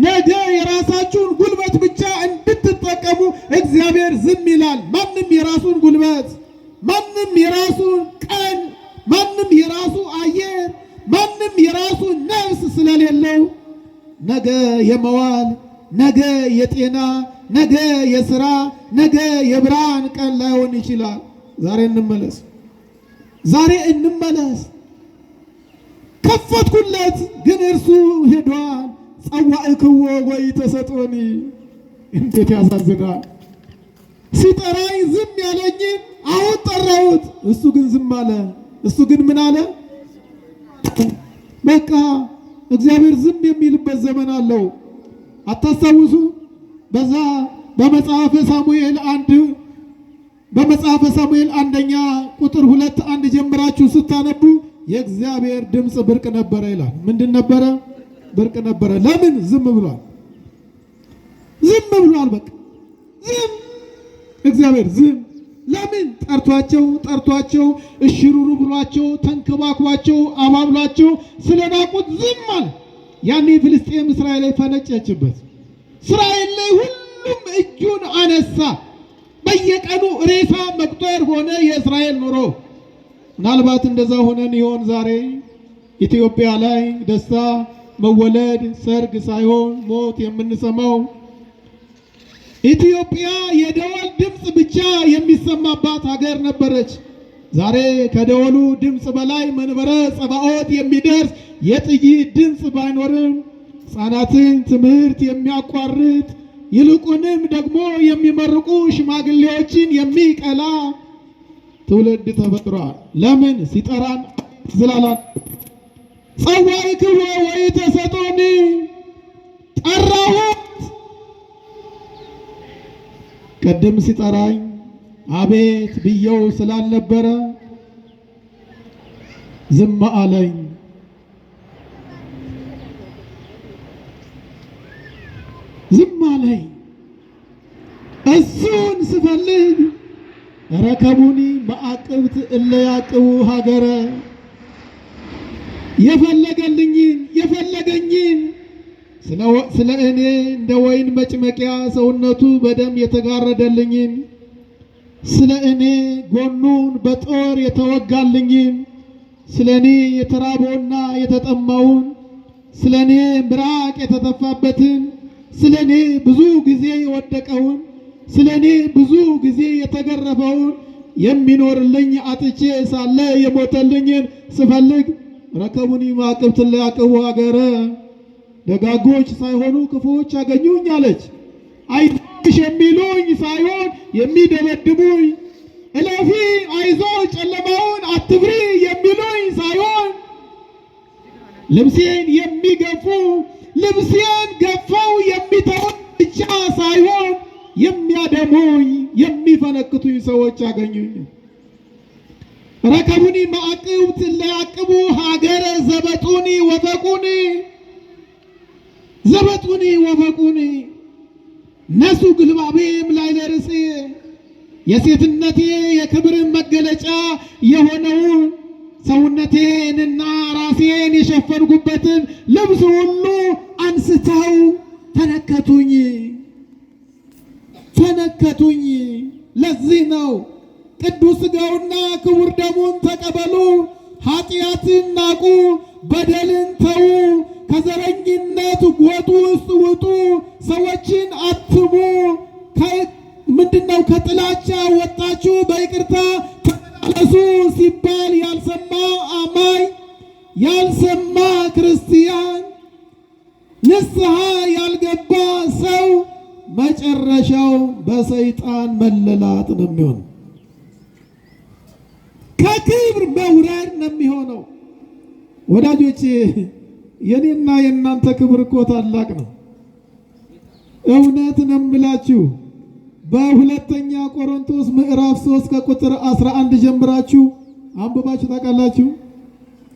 [SPEAKER 2] ነገ የራሳችሁን ጉልበት ብቻ እንድትጠቀሙ እግዚአብሔር ዝም ይላል። ማንም የራሱን ጉልበት፣ ማንም የራሱን ቀን፣ ማንም የራሱ አየር፣ ማንም የራሱ ነፍስ ስለሌለው ነገ የመዋል ነገ የጤና ነገ የሥራ ነገ የብርሃን ቀን ላይሆን ይችላል። ዛሬ እንመለስ፣ ዛሬ እንመለስ። ከፈትኩለት ግን እርሱ ሄዷል። ጸዋዕክዎ ወይ ተሰጦኒ። እንዴት ያሳዝናል! ሲጠራኝ ዝም ያለኝን አሁን ጠራሁት፣ እሱ ግን ዝም አለ። እሱ ግን ምን አለ? በቃ እግዚአብሔር ዝም የሚልበት ዘመን አለው። አታስታውሱ? በዛ በመጽሐፈ ሳሙኤል አንደኛ ቁጥር 2 ጀምራችሁ ስታነቡ የእግዚአብሔር ድምፅ ብርቅ ነበረ ይላል። ምንድን ነበረ? ብርቅ ነበረ። ለምን? ዝም ብሏል። ዝም ብሏል። በቃ ዝም። እግዚአብሔር ዝም። ለምን? ጠርቷቸው እሽሩሩ ብሏቸው ተንከባክቧቸው አባብሏቸው ስለናቁት ዝም አለ። ያኔ ፍልስጤም እስራኤል ላይ ፈነጨችበት። እስራኤል ላይ ሁሉም እጁን አነሳ። በየቀኑ ሬሳ መቁጠር ሆነ የእስራኤል ኑሮ። ምናልባት እንደዛ ሆነን ይሆን ዛሬ ኢትዮጵያ ላይ ደስታ፣ መወለድ፣ ሰርግ ሳይሆን ሞት የምንሰማው? ኢትዮጵያ የደወል ድምፅ ብቻ የሚሰማባት ሀገር ነበረች። ዛሬ ከደወሉ ድምፅ በላይ መንበረ ጸባኦት የሚደርስ የጥይት ድምፅ ባይኖርም ሕፃናትን ትምህርት የሚያቋርጥ ይልቁንም ደግሞ የሚመርቁ ሽማግሌዎችን የሚቀላ ትውልድ ተፈጥሯል። ለምን? ሲጠራን ስላላን። ጸዋዕክዎ ወይ ተሰጦኒ፣ ጠራሁት። ቀደም ሲጠራኝ አቤት ብየው ስላልነበረ ዝም አለኝ። ዝም አለኝ። እሱን ስፈልግ ረከቡኒ መዓቅብት እለ ያዕቅቡ ሀገረ። የፈለገኝን ስለ እኔ እንደ ወይን መጭመቂያ ሰውነቱ በደም የተጋረደልኝን፣ ስለ እኔ ጎኑን በጦር የተወጋልኝን፣ ስለ እኔ የተራበውና የተጠማውን፣ ስለ እኔ ምራቅ የተተፋበትን፣ ስለ እኔ ብዙ ጊዜ የወደቀውን፣ ስለ እኔ ብዙ ጊዜ የተገረፈውን፣ የሚኖርልኝ አጥቼ ሳለ የሞተልኝን ስፈልግ ረከቡኒ መዓቅብት እለ ያዕቅቡ ሀገረ። ደጋጎች ሳይሆኑ ክፉዎች አገኙኝ አለች። አይዞሽ የሚሉኝ ሳይሆን የሚደበድቡኝ፣ እለፊ አይዞሽ ጨለማውን አትፍሪ የሚሉኝ ሳይሆን ልብሴን የሚገፉ ልብሴን ገፈው የሚተውኝ ብቻ ሳይሆን የሚያደሙኝ የሚፈነክቱኝ ሰዎች አገኙኝ። ረከቡኒ ማዕቅብት ለያቅቡ ሀገረ ዘበጡኒ ወፈቁኒ ዘበጡኒ ወፈቁኒ ነሱ ግልባቤም ላይ ለርሴ የሴትነቴ የክብርን መገለጫ የሆነውን ሰውነቴንና ራሴን የሸፈንኩበትን ልብስ ሁሉ አንስተው ተነከቱኝ ተነከቱኝ። ለዚህ ነው ቅዱስ ሥጋውና ክቡር ደሙን ተቀበሉ፣ ኃጢአትን ናቁ፣ በደልን ተዉ፣ ከዘረኝነት ጎጡ ውስጥ ውጡ፣ ሰዎችን አትሙ፣ ምንድነው ከጥላቻ ወጣችሁ በይቅርታ ተመላለሱ ሲባል ያልሰማ አማኝ ያልሰማ ክርስቲያን ንስሐ ያልገባ ሰው መጨረሻው በሰይጣን መለላጥ ነው የሚሆነው። ከክብር መውረድ ነው የሚሆነው። ወዳጆች የኔና የእናንተ ክብር እኮ ታላቅ ነው። እውነት ነው የምላችሁ። በሁለተኛ ቆሮንቶስ ምዕራፍ 3 ከቁጥር 11 ጀምራችሁ አንብባችሁ ታውቃላችሁ።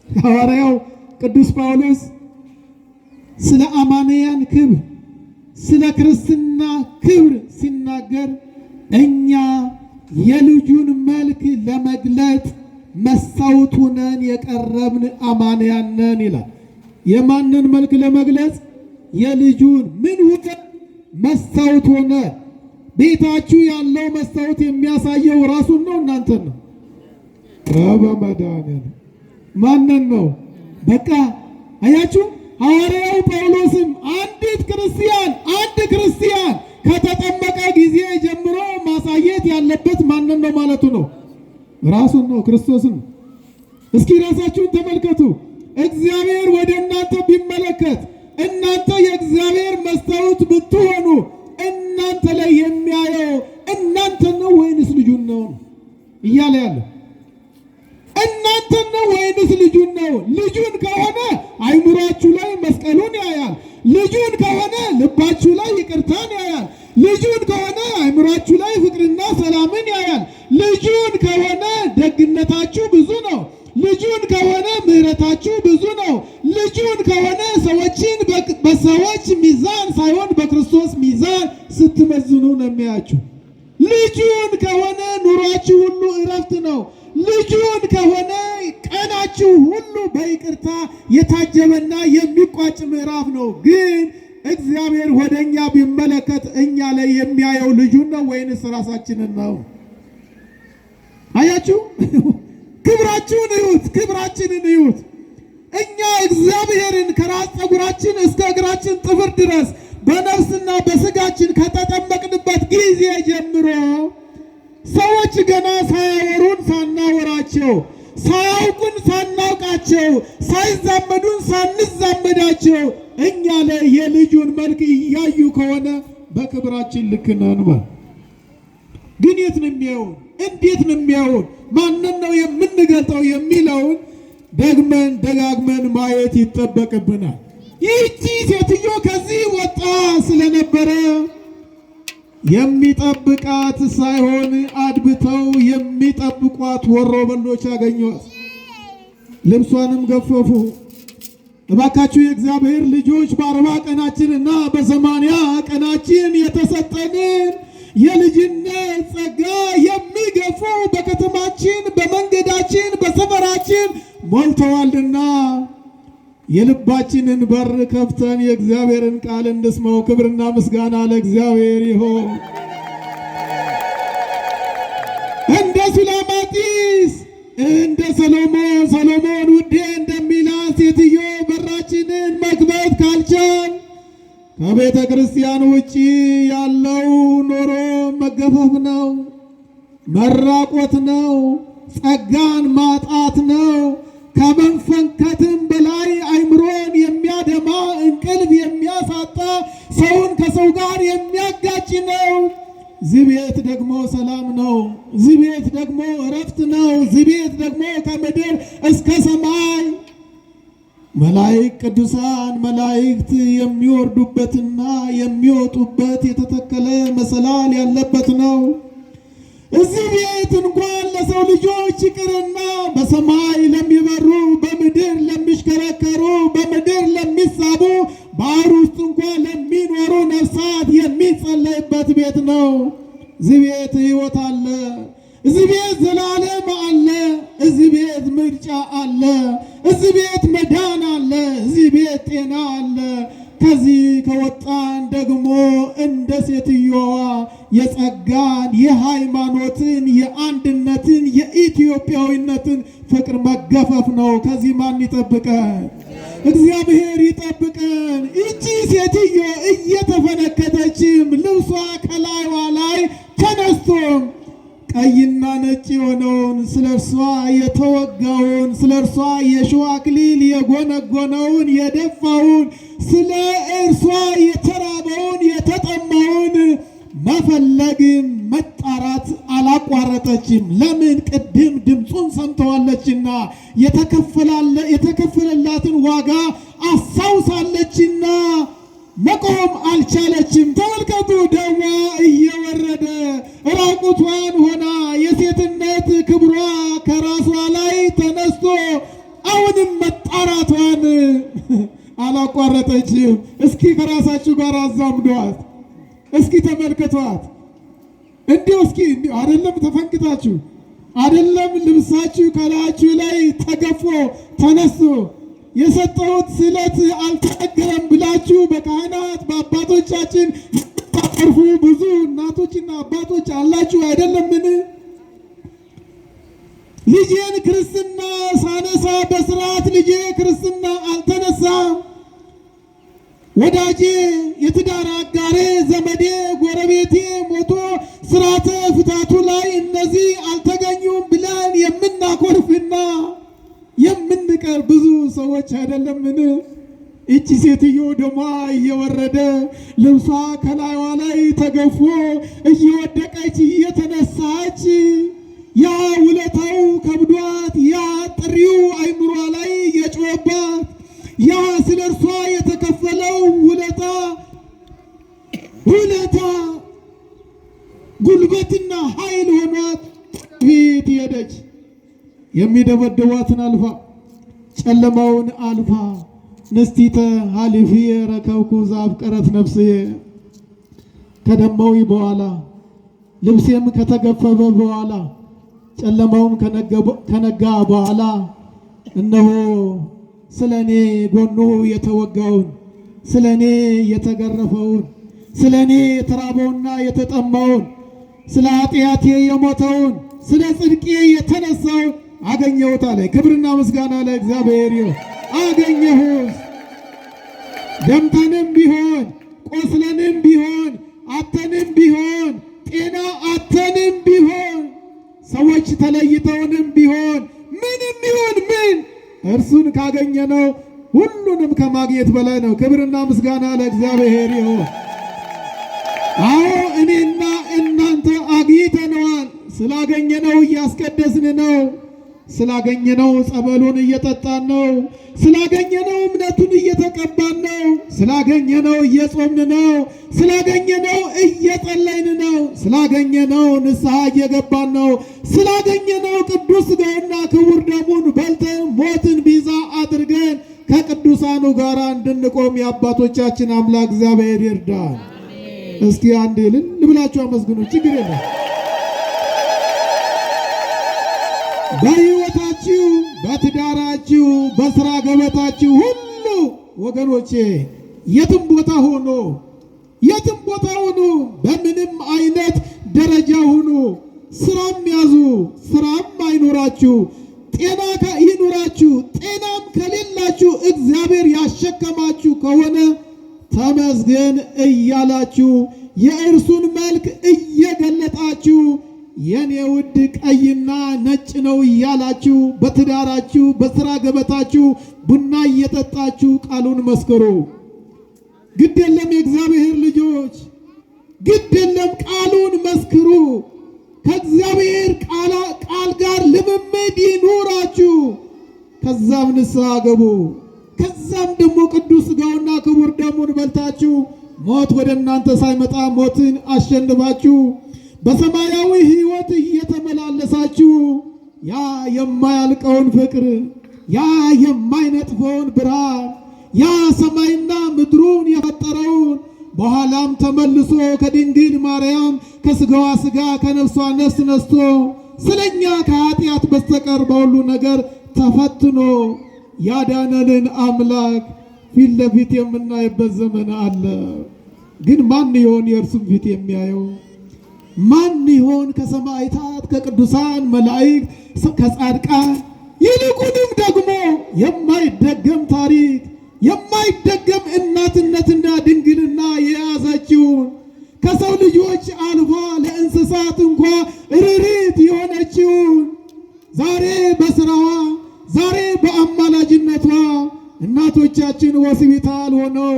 [SPEAKER 2] ሐዋርያው ቅዱስ ጳውሎስ ስለ አማንያን ክብር ስለ ክርስትና ክብር ሲናገር እኛ የልጁን መልክ ለመግለጥ መስታወት ሆነን የቀረብን አማንያን ነን ይላል። የማንን መልክ ለመግለጽ? የልጁን። ምን ሆነ? መስታወት ሆነ። ቤታችሁ ያለው መስታወት የሚያሳየው ራሱን ነው እናንተን ነው? በመድኃኒዓለም ማንን ነው? በቃ አያችሁ። ሐዋርያው ጳውሎስም አንድ ክርስቲያን ከተጠመቀ ጊዜ ጀምሮ ማሳየት ያለበት ማንን ነው ማለቱ ነው? ራሱን ነው፣ ክርስቶስን። እስኪ ራሳችሁን ተመልከቱ። እግዚአብሔር ወደ እናንተ ቢመለከት እናንተ የእግዚአብሔር መስታወት ብትሆኑ እናንተ ላይ የሚያየው እናንተ ነው ወይንስ ልጁን ነው እያለ ያለ? እናንተ ነው ወይንስ ልጁን ነው? ልጁን ከሆነ አይምሯችሁ ላይ መስቀሉን ያያል። ልጁን ከሆነ ልባችሁ ላይ ይቅርታን ያያል። ልጁን ከሆነ አይምሯችሁ ላይ ፍቅርና ሰላምን ያያል። ልጁን ከሆነ ደግነታችሁ ብዙ ነው። ልጁን ከሆነ ምሕረታችሁ ብዙ ነው። ልጁን ከሆነ ሰዎችን በሰዎች ሚዛን ሳይሆን በክርስቶስ ሚዛን ስትመዝኑ ነው የሚያችሁ። ልጁን ከሆነ ኑሯችሁ ሁሉ እረፍት ነው። ልጁን ከሆነ ቀናችሁ ሁሉ በይቅርታ የታጀበና የሚቋጭ ምዕራፍ ነው። ግን እግዚአብሔር ወደኛ ቢመለከት እኛ ላይ የሚያየው ልጁን ነው ወይንስ ራሳችንን ነው? አያችሁ? ክብራችሁን እዩት፣ ክብራችንን እዩት። እኛ እግዚአብሔርን ከራስ ፀጉራችን እስከ እግራችን ጥፍር ድረስ በነፍስና በስጋችን ከተጠመቅንበት ጊዜ ጀምሮ ሰዎች ገና ሳያወሩን ሳናወራቸው፣ ሳያውቁን ሳናውቃቸው፣ ሳይዛመዱን ሳንዛመዳቸው እኛ ላይ የልጁን መልክ እያዩ ከሆነ በክብራችን ልክ ነን። ግን የት ነው የሚያዩን? እንዴት ነው የሚያዩን? ማንን ነው የምንገልጠው የሚለውን ደግመን ደጋግመን ማየት ይጠበቅብናል። ይህቺ ሴትዮ ከዚህ ወጣ ስለነበረ የሚጠብቃት ሳይሆን አድብተው የሚጠብቋት ወሮበሎች ያገኟት፣ ልብሷንም ገፈፉ። እባካችሁ የእግዚአብሔር ልጆች በ40 ቀናችንና በ80 ቀናችን የተሰጠንን የልጅነት ጸጋ የሚገፉ በከተማችን በመንገዳችን በሰፈራችን ሞልተዋልና የልባችንን በር ከፍተን የእግዚአብሔርን ቃል እንስማው። ክብርና ምስጋና ለእግዚአብሔር ይሁን። እንደ ሱላማጢስ እንደ ሰሎሞን ውዴ እንደሚላት ሴትዮ በራችንን መክፈት ካልቻል ከቤተ ክርስቲያን ውጪ ያለው ኖሮ መገፈፍ ነው፣ መራቆት ነው፣ ጸጋን ማጣት ነው። ከመንፈንከትም በላይ አይምሮን የሚያደማ እንቅልፍ የሚያሳጣ ሰውን ከሰው ጋር የሚያጋጭ ነው። እዚህ ቤት ደግሞ ሰላም ነው። እዚህ ቤት ደግሞ እረፍት ነው። እዚህ ቤት ደግሞ ከምድር እስከ ሰማይ መላእክት ቅዱሳን መላእክት የሚወርዱበትና የሚወጡበት የተተከለ መሰላል ያለበት ነው። እዚህ ቤት እንኳን ለሰው ልጆች ይቅርና በሰማይ ለሚበሩ በምድር ለሚሽከረከሩ በምድር ለሚሳቡ ባህር ውስጥ እንኳን ለሚኖሩ ነፍሳት የሚጸለይበት ቤት ነው። እዚህ ቤት ሕይወት አለ። እዚህ ቤት ዘላለም አለ። እዚህ ቤት ምርጫ አለ። እዚህ ቤት መዳን አለ። እዚህ ቤት ጤና አለ። ከዚህ ከወጣን ደግሞ እንደ ሴትዮዋ የጸጋን የሃይማኖትን የአንድነትን የኢትዮጵያዊነትን ፍቅር መገፈፍ ነው። ከዚህ ማን ይጠብቀን? እግዚአብሔር ይጠብቀን። እቺ ሴትዮ እየተፈነከተችም ልብሷ ከላይዋ ላይ ተነስቶም ቀይና ነጭ የሆነውን ስለ እርሷ የተወጋውን ስለ እርሷ የሾህ አክሊል የጎነጎነውን የደፋውን ስለ እርሷ የተራበውን የተጠማውን መፈለግን መጣራት አላቋረጠችም። ለምን? ቅድም ድምፁን ሰምተዋለችና የተከፈለላትን ዋጋ አስታውሳለችና መቆም አልቻለችም። ተመልከቱ፣ ደሟ እየወረደ ራቁቷን ሆና የሴትነት ክብሯ ከራሷ ላይ ተነስቶ አሁንም መጣራቷን አላቋረጠችም። እስኪ ከራሳችሁ ጋር አዛምዷት፣ እስኪ ተመልከቷት። እንዲሁ እስኪ አይደለም ተፈንክታችሁ አይደለም ልብሳችሁ ከላያችሁ ላይ ተገፎ ተነስቶ የሰጠሁት ስለት አልተነገረም ብላችሁ በካህናት በአባቶቻችን የምታቀርፉ ብዙ እናቶችና አባቶች አላችሁ አይደለምን? ልጄን ክርስትና ሳነሳ በስርዓት ልጄ ክርስትና አልተነሳም፣ ወዳጄ የትዳር አጋሬ ዘመዴ ጎረቤቴ ሞቶ ስርዓተ ፍታቱ ላይ እነዚህ አልተገኙም ብለን የምናኮርፍና የምንቀር ብዙ ሰዎች አይደለምን? እቺ ሴትዮ ደሟ እየወረደ ልብሷ ከላይዋ ላይ ተገፎ እየወደቀች እየተነሳች ያ ውለታው ከብዷት ያ ጥሪው አይምሯ ላይ የጮባት ያ ስለ እርሷ የተከፈለው ውለታ ጉልበትና ኃይል ሆኗት ፊት ሄደች። የሚደበድቧትን አልፋ ጨለማውን አልፋ ንስቲተ ሀሊፍየ ረከብኩ ዘአፍቀረት ነፍስየ ከደማዊ በኋላ ልብሴም ከተገፈፈ በኋላ ጨለማውም ከነጋ በኋላ እነሆ ስለ እኔ ጎኑ የተወጋውን ስለ እኔ የተገረፈውን ስለ እኔ የተራበውና የተጠማውን ስለ ኃጢአቴ የሞተውን ስለ ጽድቄ የተነሳውን አገኘሁት አለ። ክብርና ምስጋና ለእግዚአብሔር ይሁን። አገኘሁት። ደምተንም ቢሆን ቆስለንም ቢሆን አተንም ቢሆን ጤና አተንም ቢሆን ሰዎች ተለይተውንም ቢሆን ምንም ይሁን ምን እርሱን ካገኘነው ሁሉንም ከማግኘት በላይ ነው። ክብርና ምስጋና ለእግዚአብሔር ይሁን። አዎ እኔና እናንተ አግኝተነዋል። ስላገኘነው እያስቀደስን ነው። ስላገኘነው ጸበሉን እየጠጣን ነው። ስላገኘነው እምነቱን እየተቀባን ነው። ስላገኘነው እየጾምን ነው። ስላገኘነው እየጸለይን ነው። ስላገኘነው ንስሐ እየገባን ነው። ስላገኘነው ቅዱስ ሥጋውና ክቡር ደሙን በልተን ሞትን ቤዛ አድርገን ከቅዱሳኑ ጋር እንድንቆም የአባቶቻችን አምላክ እግዚአብሔር ይርዳል። እስኪ አንዴ እልል ብላችሁ አመስግኑ። ችግር የለም። በሕይወታችሁ፣ በትዳራችሁ፣ በስራ ገበታችሁ ሁሉ ወገኖቼ የትም ቦታ ሁኑ፣ በምንም አይነት ደረጃ ሁኑ፣ ስራም ያዙ፣ ስራም አይኖራችሁ፣ ጤና ይኑራችሁ፣ ጤናም ከሌላችሁ እግዚአብሔር ያሸከማችሁ ከሆነ ተመስገን እያላችሁ የእርሱን መልክ እየገለጣችሁ የኔ ውድ ቀይና ነጭ ነው እያላችሁ በትዳራችሁ በስራ ገበታችሁ ቡና እየጠጣችሁ ቃሉን መስክሩ። ግድ የለም የእግዚአብሔር ልጆች፣ ግድ የለም ቃሉን መስክሩ። ከእግዚአብሔር ቃል ጋር ልምምድ ይኑራችሁ። ከዛም ንስሐ ገቡ። ከዛም ደግሞ ቅዱስ ሥጋውና ክቡር ደሙን በልታችሁ ሞት ወደ እናንተ ሳይመጣ ሞትን አሸንፋችሁ በሰማያዊ ሕይወት እየተመላለሳችሁ ያ የማያልቀውን ፍቅር፣ ያ የማይነጥፈውን ብርሃን፣ ያ ሰማይና ምድሩን የፈጠረውን በኋላም ተመልሶ ከድንግል ማርያም ከስጋዋ ስጋ ከነፍሷ ነፍስ ነስቶ ስለኛ ከኃጢአት በስተቀር በሁሉ ነገር ተፈትኖ ያዳነንን አምላክ ፊት ለፊት የምናይበት ዘመን አለ። ግን ማን ይሆን የእርሱን ፊት የሚያየው? ማን ይሆን ከሰማዕታት ከቅዱሳን መላእክት ከጻድቃን ይልቁንም ደግሞ የማይደገም ታሪክ የማይደገም እናትነትና ድንግልና የያዘችውን ከሰው ልጆች አልፋ ለእንስሳት እንኳ ርሪት የሆነችውን ዛሬ በስራዋ ዛሬ በአማላጅነቷ እናቶቻችን ሆስፒታል ሆነው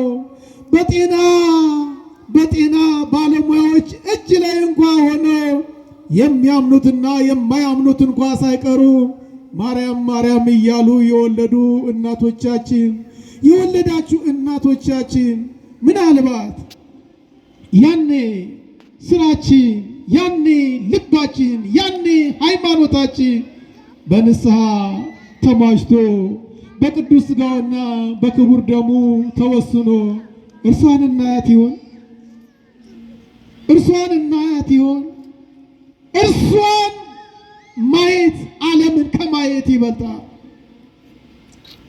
[SPEAKER 2] በጤና ባለሙያዎች እጅ ላይ እንኳ ሆነው የሚያምኑትና የማያምኑት እንኳ ሳይቀሩ ማርያም ማርያም እያሉ የወለዱ እናቶቻችን የወለዳችሁ እናቶቻችን ምናልባት ያኔ ስራችን ያኔ ልባችን ያኔ ሃይማኖታችን በንስሐ ተሟሽቶ በቅዱስ ሥጋውና በክቡር ደሙ ተወስኖ እርሷን እናያት ይሆን? እርሷን እናያት ይሆን? እርሷን ማየት ዓለምን ከማየት ይበልጣል።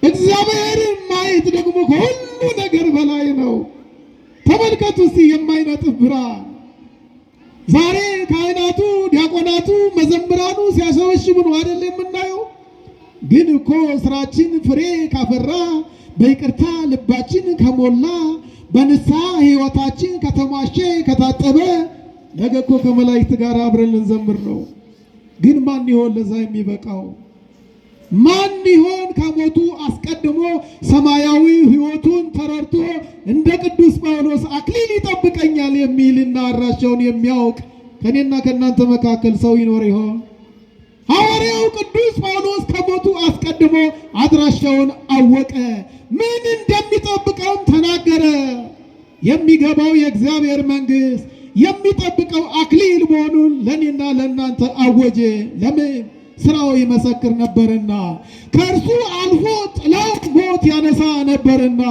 [SPEAKER 2] እግዚአብሔርን ማየት ደግሞ ከሁሉ ነገር በላይ ነው። ተመልከቱ እስቲ የማይነጥፍ ብርሃን ዛሬ ካህናቱ፣ ዲያቆናቱ፣ መዘምራኑ ሲያሸበሽቡ ነው አይደል የምናየው? ግን እኮ ስራችን ፍሬ ካፈራ በይቅርታ ልባችን ከሞላ በንስሐ ሕይወታችን ከተሟሸ ከታጠበ ነገ እኮ ከመላእክት ጋር አብረን ልንዘምር ነው። ግን ማን ይሆን ለዛ የሚበቃው? ማን ይሆን ከሞቱ አስቀድሞ ሰማያዊ ሕይወቱን ተረድቶ እንደ ቅዱስ ጳውሎስ አክሊል ይጠብቀኛል የሚልና አድራሻውን የሚያውቅ ከኔና ከእናንተ መካከል ሰው ይኖር ይሆን? ሐዋርያው ቅዱስ ጳውሎስ ከሞቱ አስቀድሞ አድራሻውን አወቀ፣ ምን እንደሚጠብቀውም ተናገረ። የሚገባው የእግዚአብሔር መንግሥት የሚጠብቀው አክሊል መሆኑን ለእኔና ለእናንተ አወጀ። ለምን? ስራው ይመሰክር ነበርና፣ ከእርሱ አልፎ ጥላው ሞት ያነሳ ነበርና።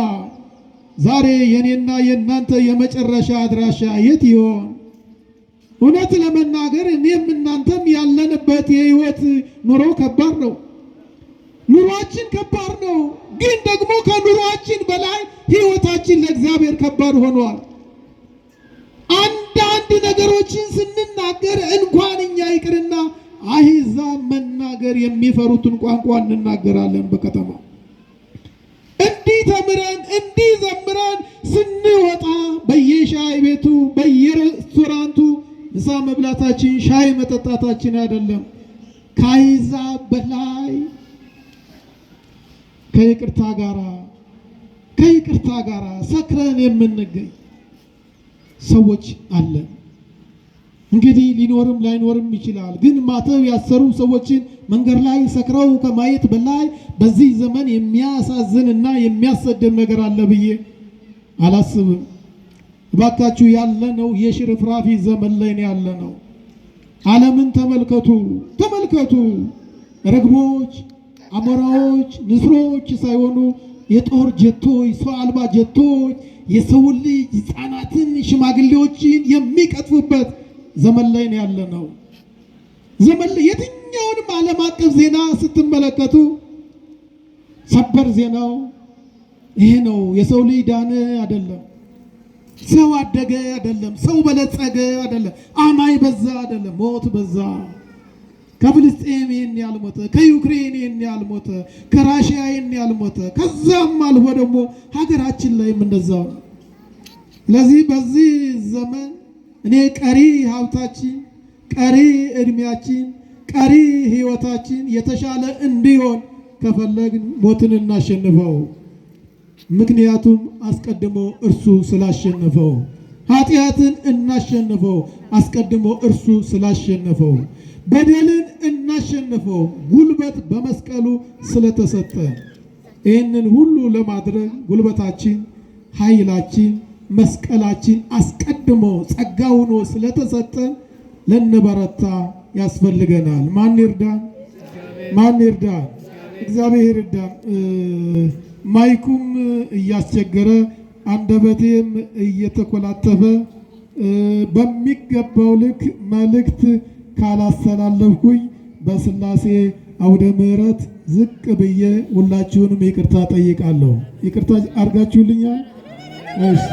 [SPEAKER 2] ዛሬ የኔና የእናንተ የመጨረሻ አድራሻ የት ይሆን? እውነት ለመናገር እኔም እናንተም ያለንበት የህይወት ኑሮ ከባድ ነው። ኑሯችን ከባድ ነው። ግን ደግሞ ከኑሯችን በላይ ህይወታችን ለእግዚአብሔር ከባድ ሆኗል። አንዳንድ ነገሮችን ስንናገር እንኳን እኛ ይቅርና አሕዛብ መናገር የሚፈሩትን ቋንቋ እንናገራለን። በከተማ እንዲህ ተምረን እንዲህ ዘምረን ስንወጣ በየሻይ ቤቱ በየሬስቶራንቱ ምሳ መብላታችን ሻይ መጠጣታችን አይደለም፣ ከአሕዛብ በላይ ከይቅርታ ጋራ ሰክረን የምንገኝ ሰዎች አለን። እንግዲህ ሊኖርም ላይኖርም ይችላል። ግን ማተብ ያሰሩ ሰዎችን መንገድ ላይ ሰክረው ከማየት በላይ በዚህ ዘመን የሚያሳዝንና የሚያሰድብ ነገር አለ ብዬ አላስብም። እባካችሁ ያለነው የሽርፍራፊ ዘመን ላይ ነው ያለነው። ዓለምን ተመልከቱ። ርግቦች፣ አሞራዎች፣ ንስሮች ሳይሆኑ የጦር ጀቶች፣ ሰው አልባ ጀቶች የሰው ልጅ ሕፃናትን፣ ሽማግሌዎችን የሚቀጥፉበት ዘመን ላይ ነው ያለነው። ዘመን ላይ የትኛውንም ዓለም አቀፍ ዜና ስትመለከቱ ሰበር ዜናው ይሄ ነው። የሰው ልጅ ዳነ አይደለም፣ ሰው አደገ አይደለም፣ ሰው በለጸገ አይደለም፣ አማኝ በዛ አይደለም፣ ሞት በዛ። ከፍልስጤም ይህን ያልሞተ፣ ከዩክሬን ይህን ያልሞተ፣ ከራሽያ ይህን ያልሞተ፣ ከዛም አልፎ ደግሞ ሀገራችን ላይም እንደዛው። ስለዚህ በዚህ ዘመን እኔ ቀሪ ሀብታችን፣ ቀሪ እድሜያችን፣ ቀሪ ህይወታችን የተሻለ እንዲሆን ከፈለግን ሞትን እናሸንፈው። ምክንያቱም አስቀድሞ እርሱ ስላሸነፈው። ኃጢአትን እናሸንፈው አስቀድሞ እርሱ ስላሸነፈው። በደልን እናሸንፈው ጉልበት በመስቀሉ ስለተሰጠ። ይህንን ሁሉ ለማድረግ ጉልበታችን፣ ኃይላችን፣ መስቀላችን አስቀድሞ ጸጋ ሆኖ ስለተሰጠ ልንበረታ ያስፈልገናል። ማን ይርዳን? ማን ይርዳን? እግዚአብሔር ይርዳን። ማይኩም እያስቸገረ አንደበቴም እየተኮላተፈ በሚገባው ልክ መልእክት ካላስተላለፍኩኝ በስላሴ አውደ ምሕረት ዝቅ ብዬ ሁላችሁንም ይቅርታ ጠይቃለሁ። ይቅርታ አድርጋችሁልኛል? እሺ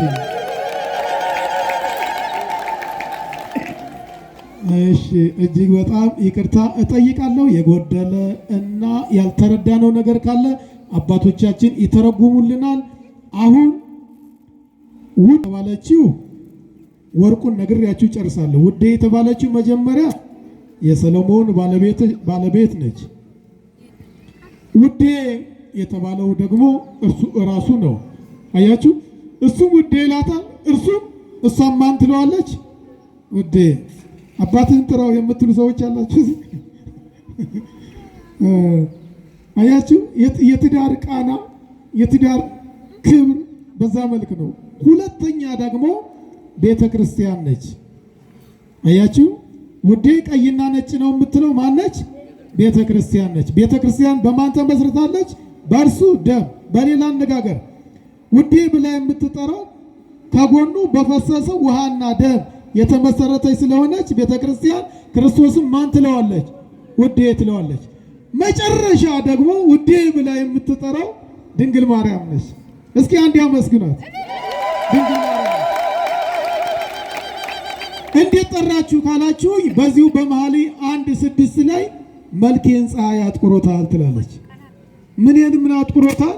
[SPEAKER 2] እሺ፣ እጅግ በጣም ይቅርታ እጠይቃለሁ። የጎደለ እና ያልተረዳነው ነገር ካለ አባቶቻችን ይተረጉሙልናል። አሁን ውድ የተባለችው ወርቁን ነግሬያችሁ ጨርሳለሁ። ውዴ የተባለችው መጀመሪያ የሰሎሞን ባለቤት ነች። ውዴ የተባለው ደግሞ እራሱ ነው። አያችሁ፣ እሱም ውዴ ይላታል፣ እሷም ማን ትለዋለች? ውዴ። አባትህን ጥራው የምትሉ ሰዎች አላችሁ። አያችሁ፣ የትዳር ቃና የትዳር ክብር በዛ መልክ ነው። ሁለተኛ ደግሞ ቤተ ክርስቲያን ነች። አያችሁ፣ ውዴ ቀይና ነጭ ነው የምትለው ማነች? ቤተ ክርስቲያን ነች። ቤተ ክርስቲያን በማን ተመስርታለች? በእርሱ ደም። በሌላ አነጋገር ውዴ ብላ የምትጠራው ከጎኑ በፈሰሰው ውሃና ደም የተመሰረተች ስለሆነች ቤተ ክርስቲያን ክርስቶስን ማን ትለዋለች? ውዴ ትለዋለች። መጨረሻ ደግሞ ውዴ ብላ የምትጠራው ድንግል ማርያም ነች። እስኪ አንድ ያመስግናት። ድንግል ማርያም እንዴት ጠራችሁ ካላችሁ በዚሁ በመኃልየ 1:6 ላይ መልኬን ፀሐይ አጥቁሮታል ትላለች። ምን አጥቁሮታል?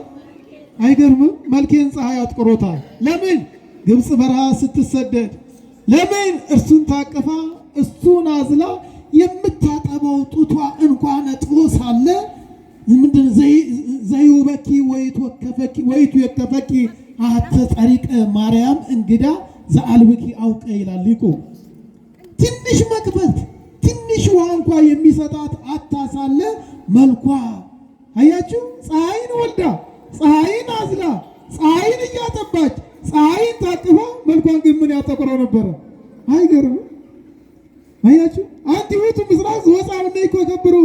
[SPEAKER 2] አይገርምም? መልኬን ፀሐይ አጥቁሮታል። ለምን? ግብፅ በረሃ ስትሰደድ ለምን? እርሱን ታቅፋ እሱን አዝላ የምታጠበው ጡቷ እንኳን ነጥቦ ሳለ ምንድን ዘይውበኪ ወይቱ የከፈኪ አተ ጸሪቀ ማርያም እንግዳ ዘአልብኪ አውቀ ይላል ሊቁ። ትንሽ መክፈት ትንሽ ውሃ እንኳ የሚሰጣት አታሳለ መልኳ አያችሁ፣ ፀሐይን ወልዳ ፀሐይን አዝላ ፀሐይን እያጠባች ፀሐይን ታቅፋ መልኳን ግን ምን ያጠቁረው ነበረ? አይገርም? አያችሁ፣ አንድ ውእቱ ምስራቅ ወፃው ነይ ኮከብሩ፣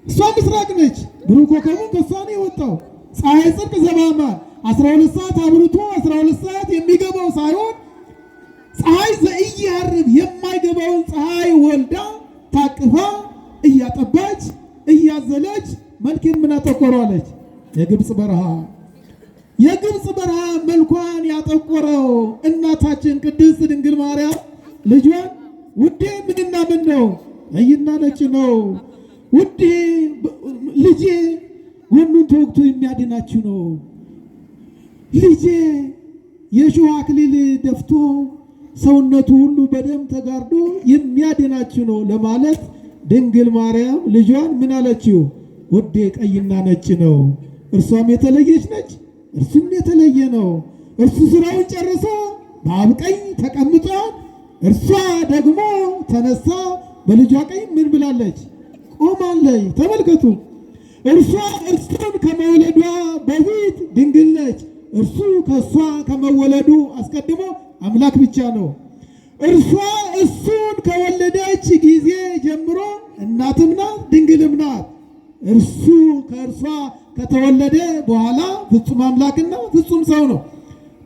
[SPEAKER 2] እሷ ምስራቅ ነች። ብሩህ ኮከቡን ከእሷ ነው የወጣው። ፀሐይ ጽድቅ ዘባማ 12 ሰዓት አብርቶ 12 ሰዓት የሚገባው ሳይሆን ፀሐይ ዘኢያርብ የማይገባውን ፀሐይ ወልዳ ታቅፋ እያጠባች እያዘለች መልኬን ምን አጠቆረዋለች? የግብፅ በረሃ መልኳን ያጠቆረው እናታችን ቅድስት ድንግል ማርያም ልጇን ውዴ ምንና ምን ነው? ቀይና ነጭ ነው። ውዴ ልጄ ጎኑን ተወግቶ የሚያድናችሁ ነው። ልጄ የእሾህ አክሊል ደፍቶ ሰውነቱ ሁሉ በደም ተጋርዶ የሚያድናችሁ ነው ለማለት ድንግል ማርያም ልጇን ምን አለችው? ውዴ ቀይና ነጭ ነው። እርሷም የተለየች ነች፣ እርሱም የተለየ ነው። እርሱ ስራውን ጨርሶ በአብ ቀኝ ተቀምጧል። እርሷ ደግሞ ተነሳ በልጇ ቀኝ ምን ብላለች? ቆማለች። ተመልከቱ። እርሷ እርሱን ከመውለዷ በፊት ድንግል ነች። እርሱ ከእሷ ከመወለዱ አስቀድሞ አምላክ ብቻ ነው። እርሷ እሱን ከወለደች ጊዜ ጀምሮ እናትም ናት ድንግልም ናት። እርሱ ከእርሷ ከተወለደ በኋላ ፍጹም አምላክና ፍጹም ሰው ነው።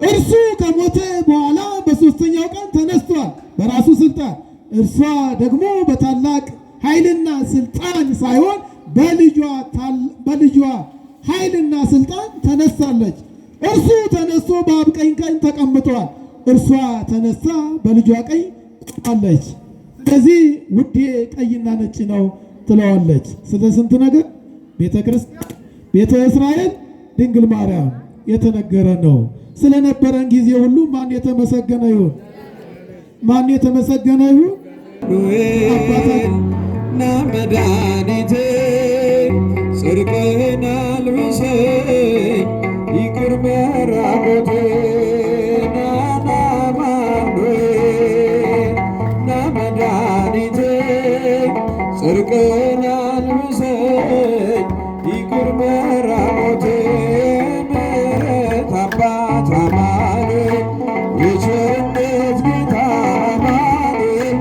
[SPEAKER 2] እርሱ ከሞተ በኋላ በሦስተኛው ቀን ተነስቷል በራሱ ስልጣን። እርሷ ደግሞ በታላቅ ኃይልና ስልጣን ሳይሆን በልጇ ኃይልና ስልጣን ተነሳለች። እርሱ ተነስቶ በአብ ቀኝ ተቀምጧል። እርሷ ተነሳ በልጇ ቀኝ ቆማለች። ስለዚህ ውዴ ቀይና ነጭ ነው ትለዋለች። ስለ ስንት ነገር ቤተ ክርስቲያን፣ ቤተ እስራኤል፣ ድንግል ማርያም የተነገረ ነው። ስለነበረን ጊዜ ሁሉ ማን የተመሰገነ ይሁን? ማን የተመሰገነ ይሁን? አባታችን
[SPEAKER 3] መድኃኒቴ ጽድቅህን አልብሰኝ ይቅር መራቆቴ መድኃኒቴ ጽድቅህን አልብሰኝ ይቅር መራቆቴ ምሕረት አባት አማኑኤል የቸርነት ጌታ አማኑኤል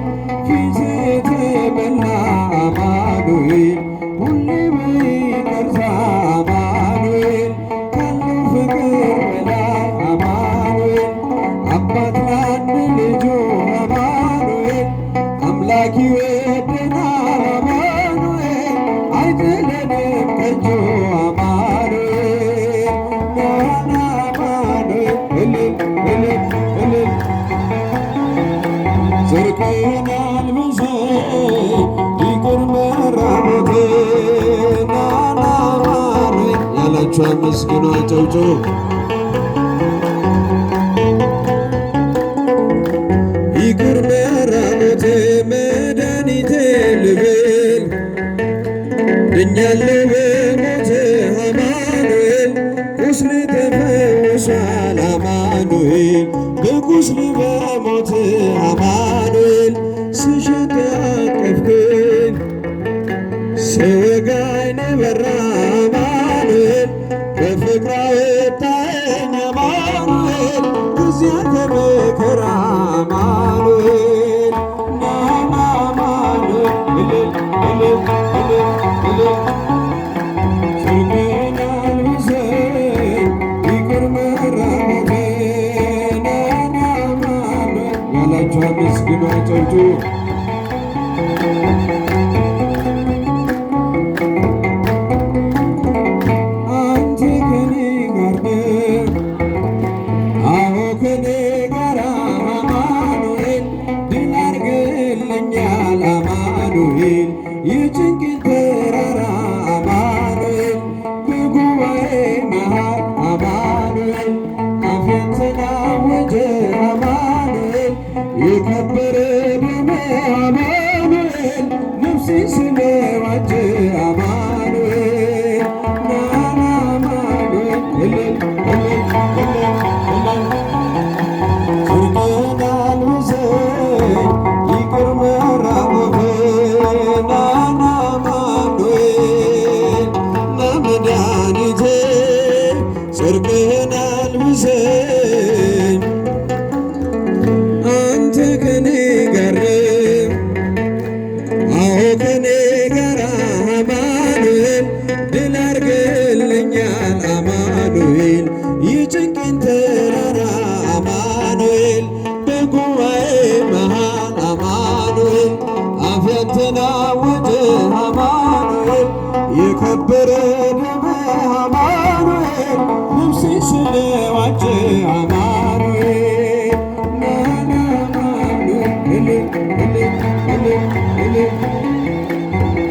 [SPEAKER 3] አመስግኑ፣ አጨብጭቡ። ይቅር መራሞቴ መድኃኒቴ ልብል ድኛለሁ በሞት አማኑኤል ቁስሌ ተፈውሷል አማኑኤል በቁስሌ በሞት አማኑኤል ስሸት አቀፍከኝ ስወጋኝ ነበራ አማኑኤል በፍቅሯ ወጣኸኝ አማኑኤል ከዚያ ከመከራ አማኑኤል ናና አማኑኤል እልል እልል እልል እልል ጽድቅህን አልብሰኝ ይቅር መራሞቴ ናና አማኑኤል ያላችሁ አመስግኑ፣ አጨብጭቡ። የጭንቅን ተራራ አማኑኤል በጉባኤ መሃል አማኑኤል አፌን ተናወጀ አማኑኤል የከበረ ደሜ አማኑኤል ነፍሴን ስለዋጀ አማኑኤል ናና አማኑኤል እልል እልል እልል እልል ጽድቅህን አልብሰኝ ይቅር መራሞቴ ናና አማኑኤል ለመድኃኒቴ ጽድቅህን አልብሰኝ አንተ ከኔ ጋር አዎ ከኔ ጋር አማኑኤል ድል አድርግልኛል አማኑኤል የጭንቄን ተራራ አማኑኤል በጉባኤ መሃል አማኑኤል አፌን ተናወጠ አማኑኤል የከበረ ደሜ አማኑኤል ነፍሴን ስለዋጀ አማኑኤል ናና አማኑኤል እልል እልል እልል እልል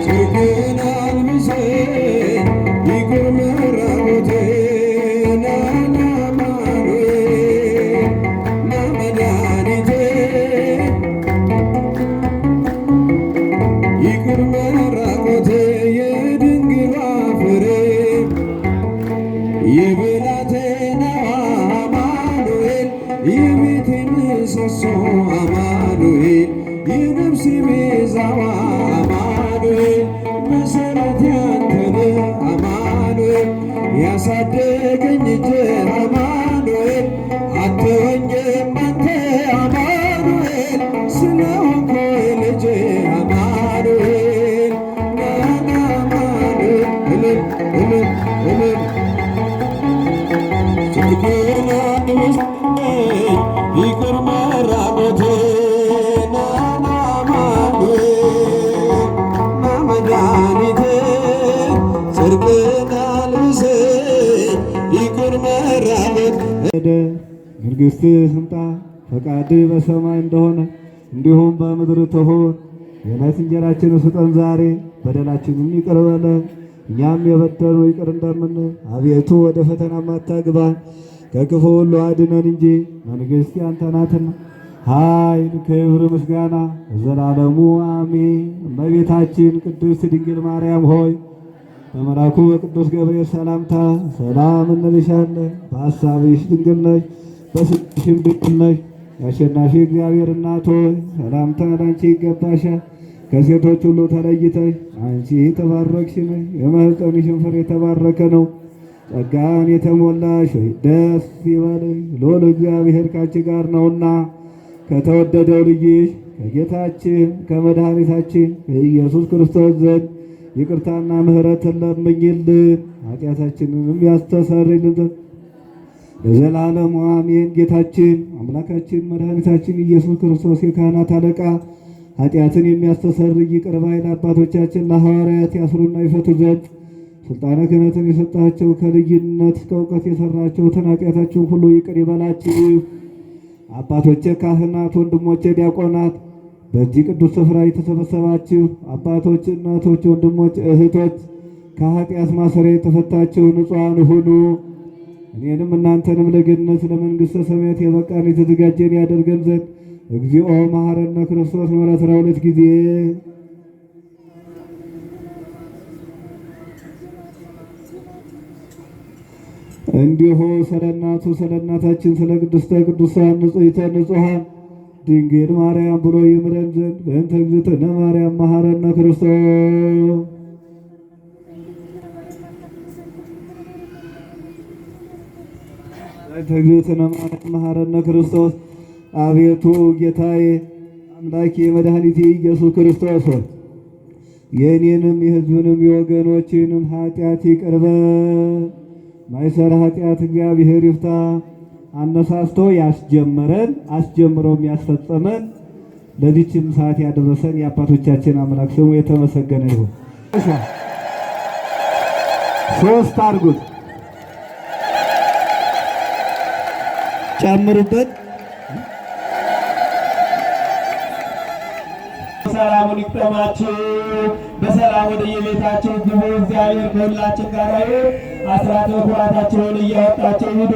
[SPEAKER 3] ጽድቅህን አልብሰኝ ይቅር መራሞቴ ናና አማኑኤል ለመድኃኒቴ ይቅር መራቆቴ የድንግሏ ፍሬ የብላቴናዋ አማኑኤል የቤቴ ምሰሶ አማኑኤል የነፍሴ ቤዛዋ አማኑኤል መሠረት ያንተነ አማኑኤል ያሳደገኝ እጅ አማኑኤል አትወኝም አንተ አማኑኤል ስለሆንኩ ልጅ አማኑኤል ናና አማኑኤል እልል እልል እልል ጽድቅህን አልብሰኝ ይቅር መራቆቴ ናና አማኑኤል ለመድኃኒቴ ጽድቅህን አልብሰኝ ይቅር መራቆቴ
[SPEAKER 2] መንግሥትህ ትምጣ ፈቃድህ በሰማይ እንደሆነ እንዲሁም በምድር ትሁን። የዕለት እንጀራችንን ስጠን ዛሬ፣ በደላችንን ይቅር በለን እኛም የበደሉንን ይቅር እንደምንል። አቤቱ ወደ ፈተናም አታግባን ከክፉ ሁሉ አድነን እንጂ መንግሥት ያንተ ናትና፣ ኃይል፣ ክብር፣ ምስጋና ለዘላለሙ አሜን። እመቤታችን ቅድስት ድንግል ማርያም ሆይ በመልአኩ በቅዱስ ገብርኤል ሰላምታ ሰላም እንልሻለን። በሐሳብሽ ድንግል ነሽ፣ በሥጋሽም ድንግል ነሽ። የአሸናፊ እግዚአብሔር እናት ሆይ ሰላምታ ለአንቺ ይገባሻል። ከሴቶች ሁሉ ተለይተሽ አንቺ የተባረክሽ ነሽ፣ የማኅፀንሽም ፍሬ የተባረከ ነው። ጸጋን የተሞላሽ ሆይ ደስ ይበልሽ፣ ልዑል እግዚአብሔር ከአንቺ ጋር ነውና ከተወደደው ልጅሽ ከጌታችን ከመድኃኒታችን ከኢየሱስ ክርስቶስ ዘንድ ይቅርታና ምሕረትን ለምኝልን ኃጢአታችንንም ያስተሰርይልን ለዘላለሙ አሜን። ጌታችን አምላካችን መድኃኒታችን ኢየሱስ ክርስቶስ የካህናት አለቃ ኃጢአትን የሚያስተሰርይ ይቅር ባይ ለአባቶቻችን ለሐዋርያት ያስሩና ይፈቱ ዘንድ ሥልጣነ ክህነትን የሰጣቸው ከልጅነት እስከ እውቀት የሠራቸውትን ኃጢአታቸውን ሁሉ ይቅር ይበላችሁ። አባቶቼ ካህናት፣ ወንድሞቼ ዲያቆናት፣ በዚህ ቅዱስ ስፍራ የተሰበሰባችሁ አባቶች፣ እናቶች፣ ወንድሞች፣ እህቶች
[SPEAKER 4] ከኃጢአት ማሰሪያ የተፈታችሁ ንጹሐን ሁኑ። እኔንም እናንተንም ለገነት ለመንግሥተ ሰማያት የበቃን የተዘጋጀን ያደርገን ዘንድ እግዚኦ መሐረነ ክርስቶስ ምሕረት 12 ጊዜ እንዲሁ ስለ እናቱ ስለ እናታችን ስለ ቅድስተ ቅዱሳን ንጽሕተ ንጹሐን ድንግል ማርያም ብሎ ይምረን ዘንድ በእንተ እግዝእትነ ማርያም መሐረነ ክርስቶስ እግዝእትነ ማርያም መሐረነ ክርስቶስ። አቤቱ ጌታዬ አምላኬ መድኃኒቴ ኢየሱስ ክርስቶስ ሆይ የእኔንም የሕዝብንም የወገኖችንም ኃጢአት ይቅር በል። ማይሰራ ኃጢአት እግዚአብሔር ይፍታ። አነሳስቶ ያስጀመረን አስጀምሮም ያስፈጸመን ለዚችም ሰዓት ያደረሰን የአባቶቻችን አምላክ ስሙ የተመሰገነ ይሁን። ሶስት አድርጉት ጨምሩበት።
[SPEAKER 1] ሰላሙን ይቅጠማችሁ። በሰላም ወደ የቤታችሁ ግቡ። እግዚአብሔር ከሁላችን ጋር ይሁን። አስራት በኩራታችሁን እያወጣችሁ ሂዱ።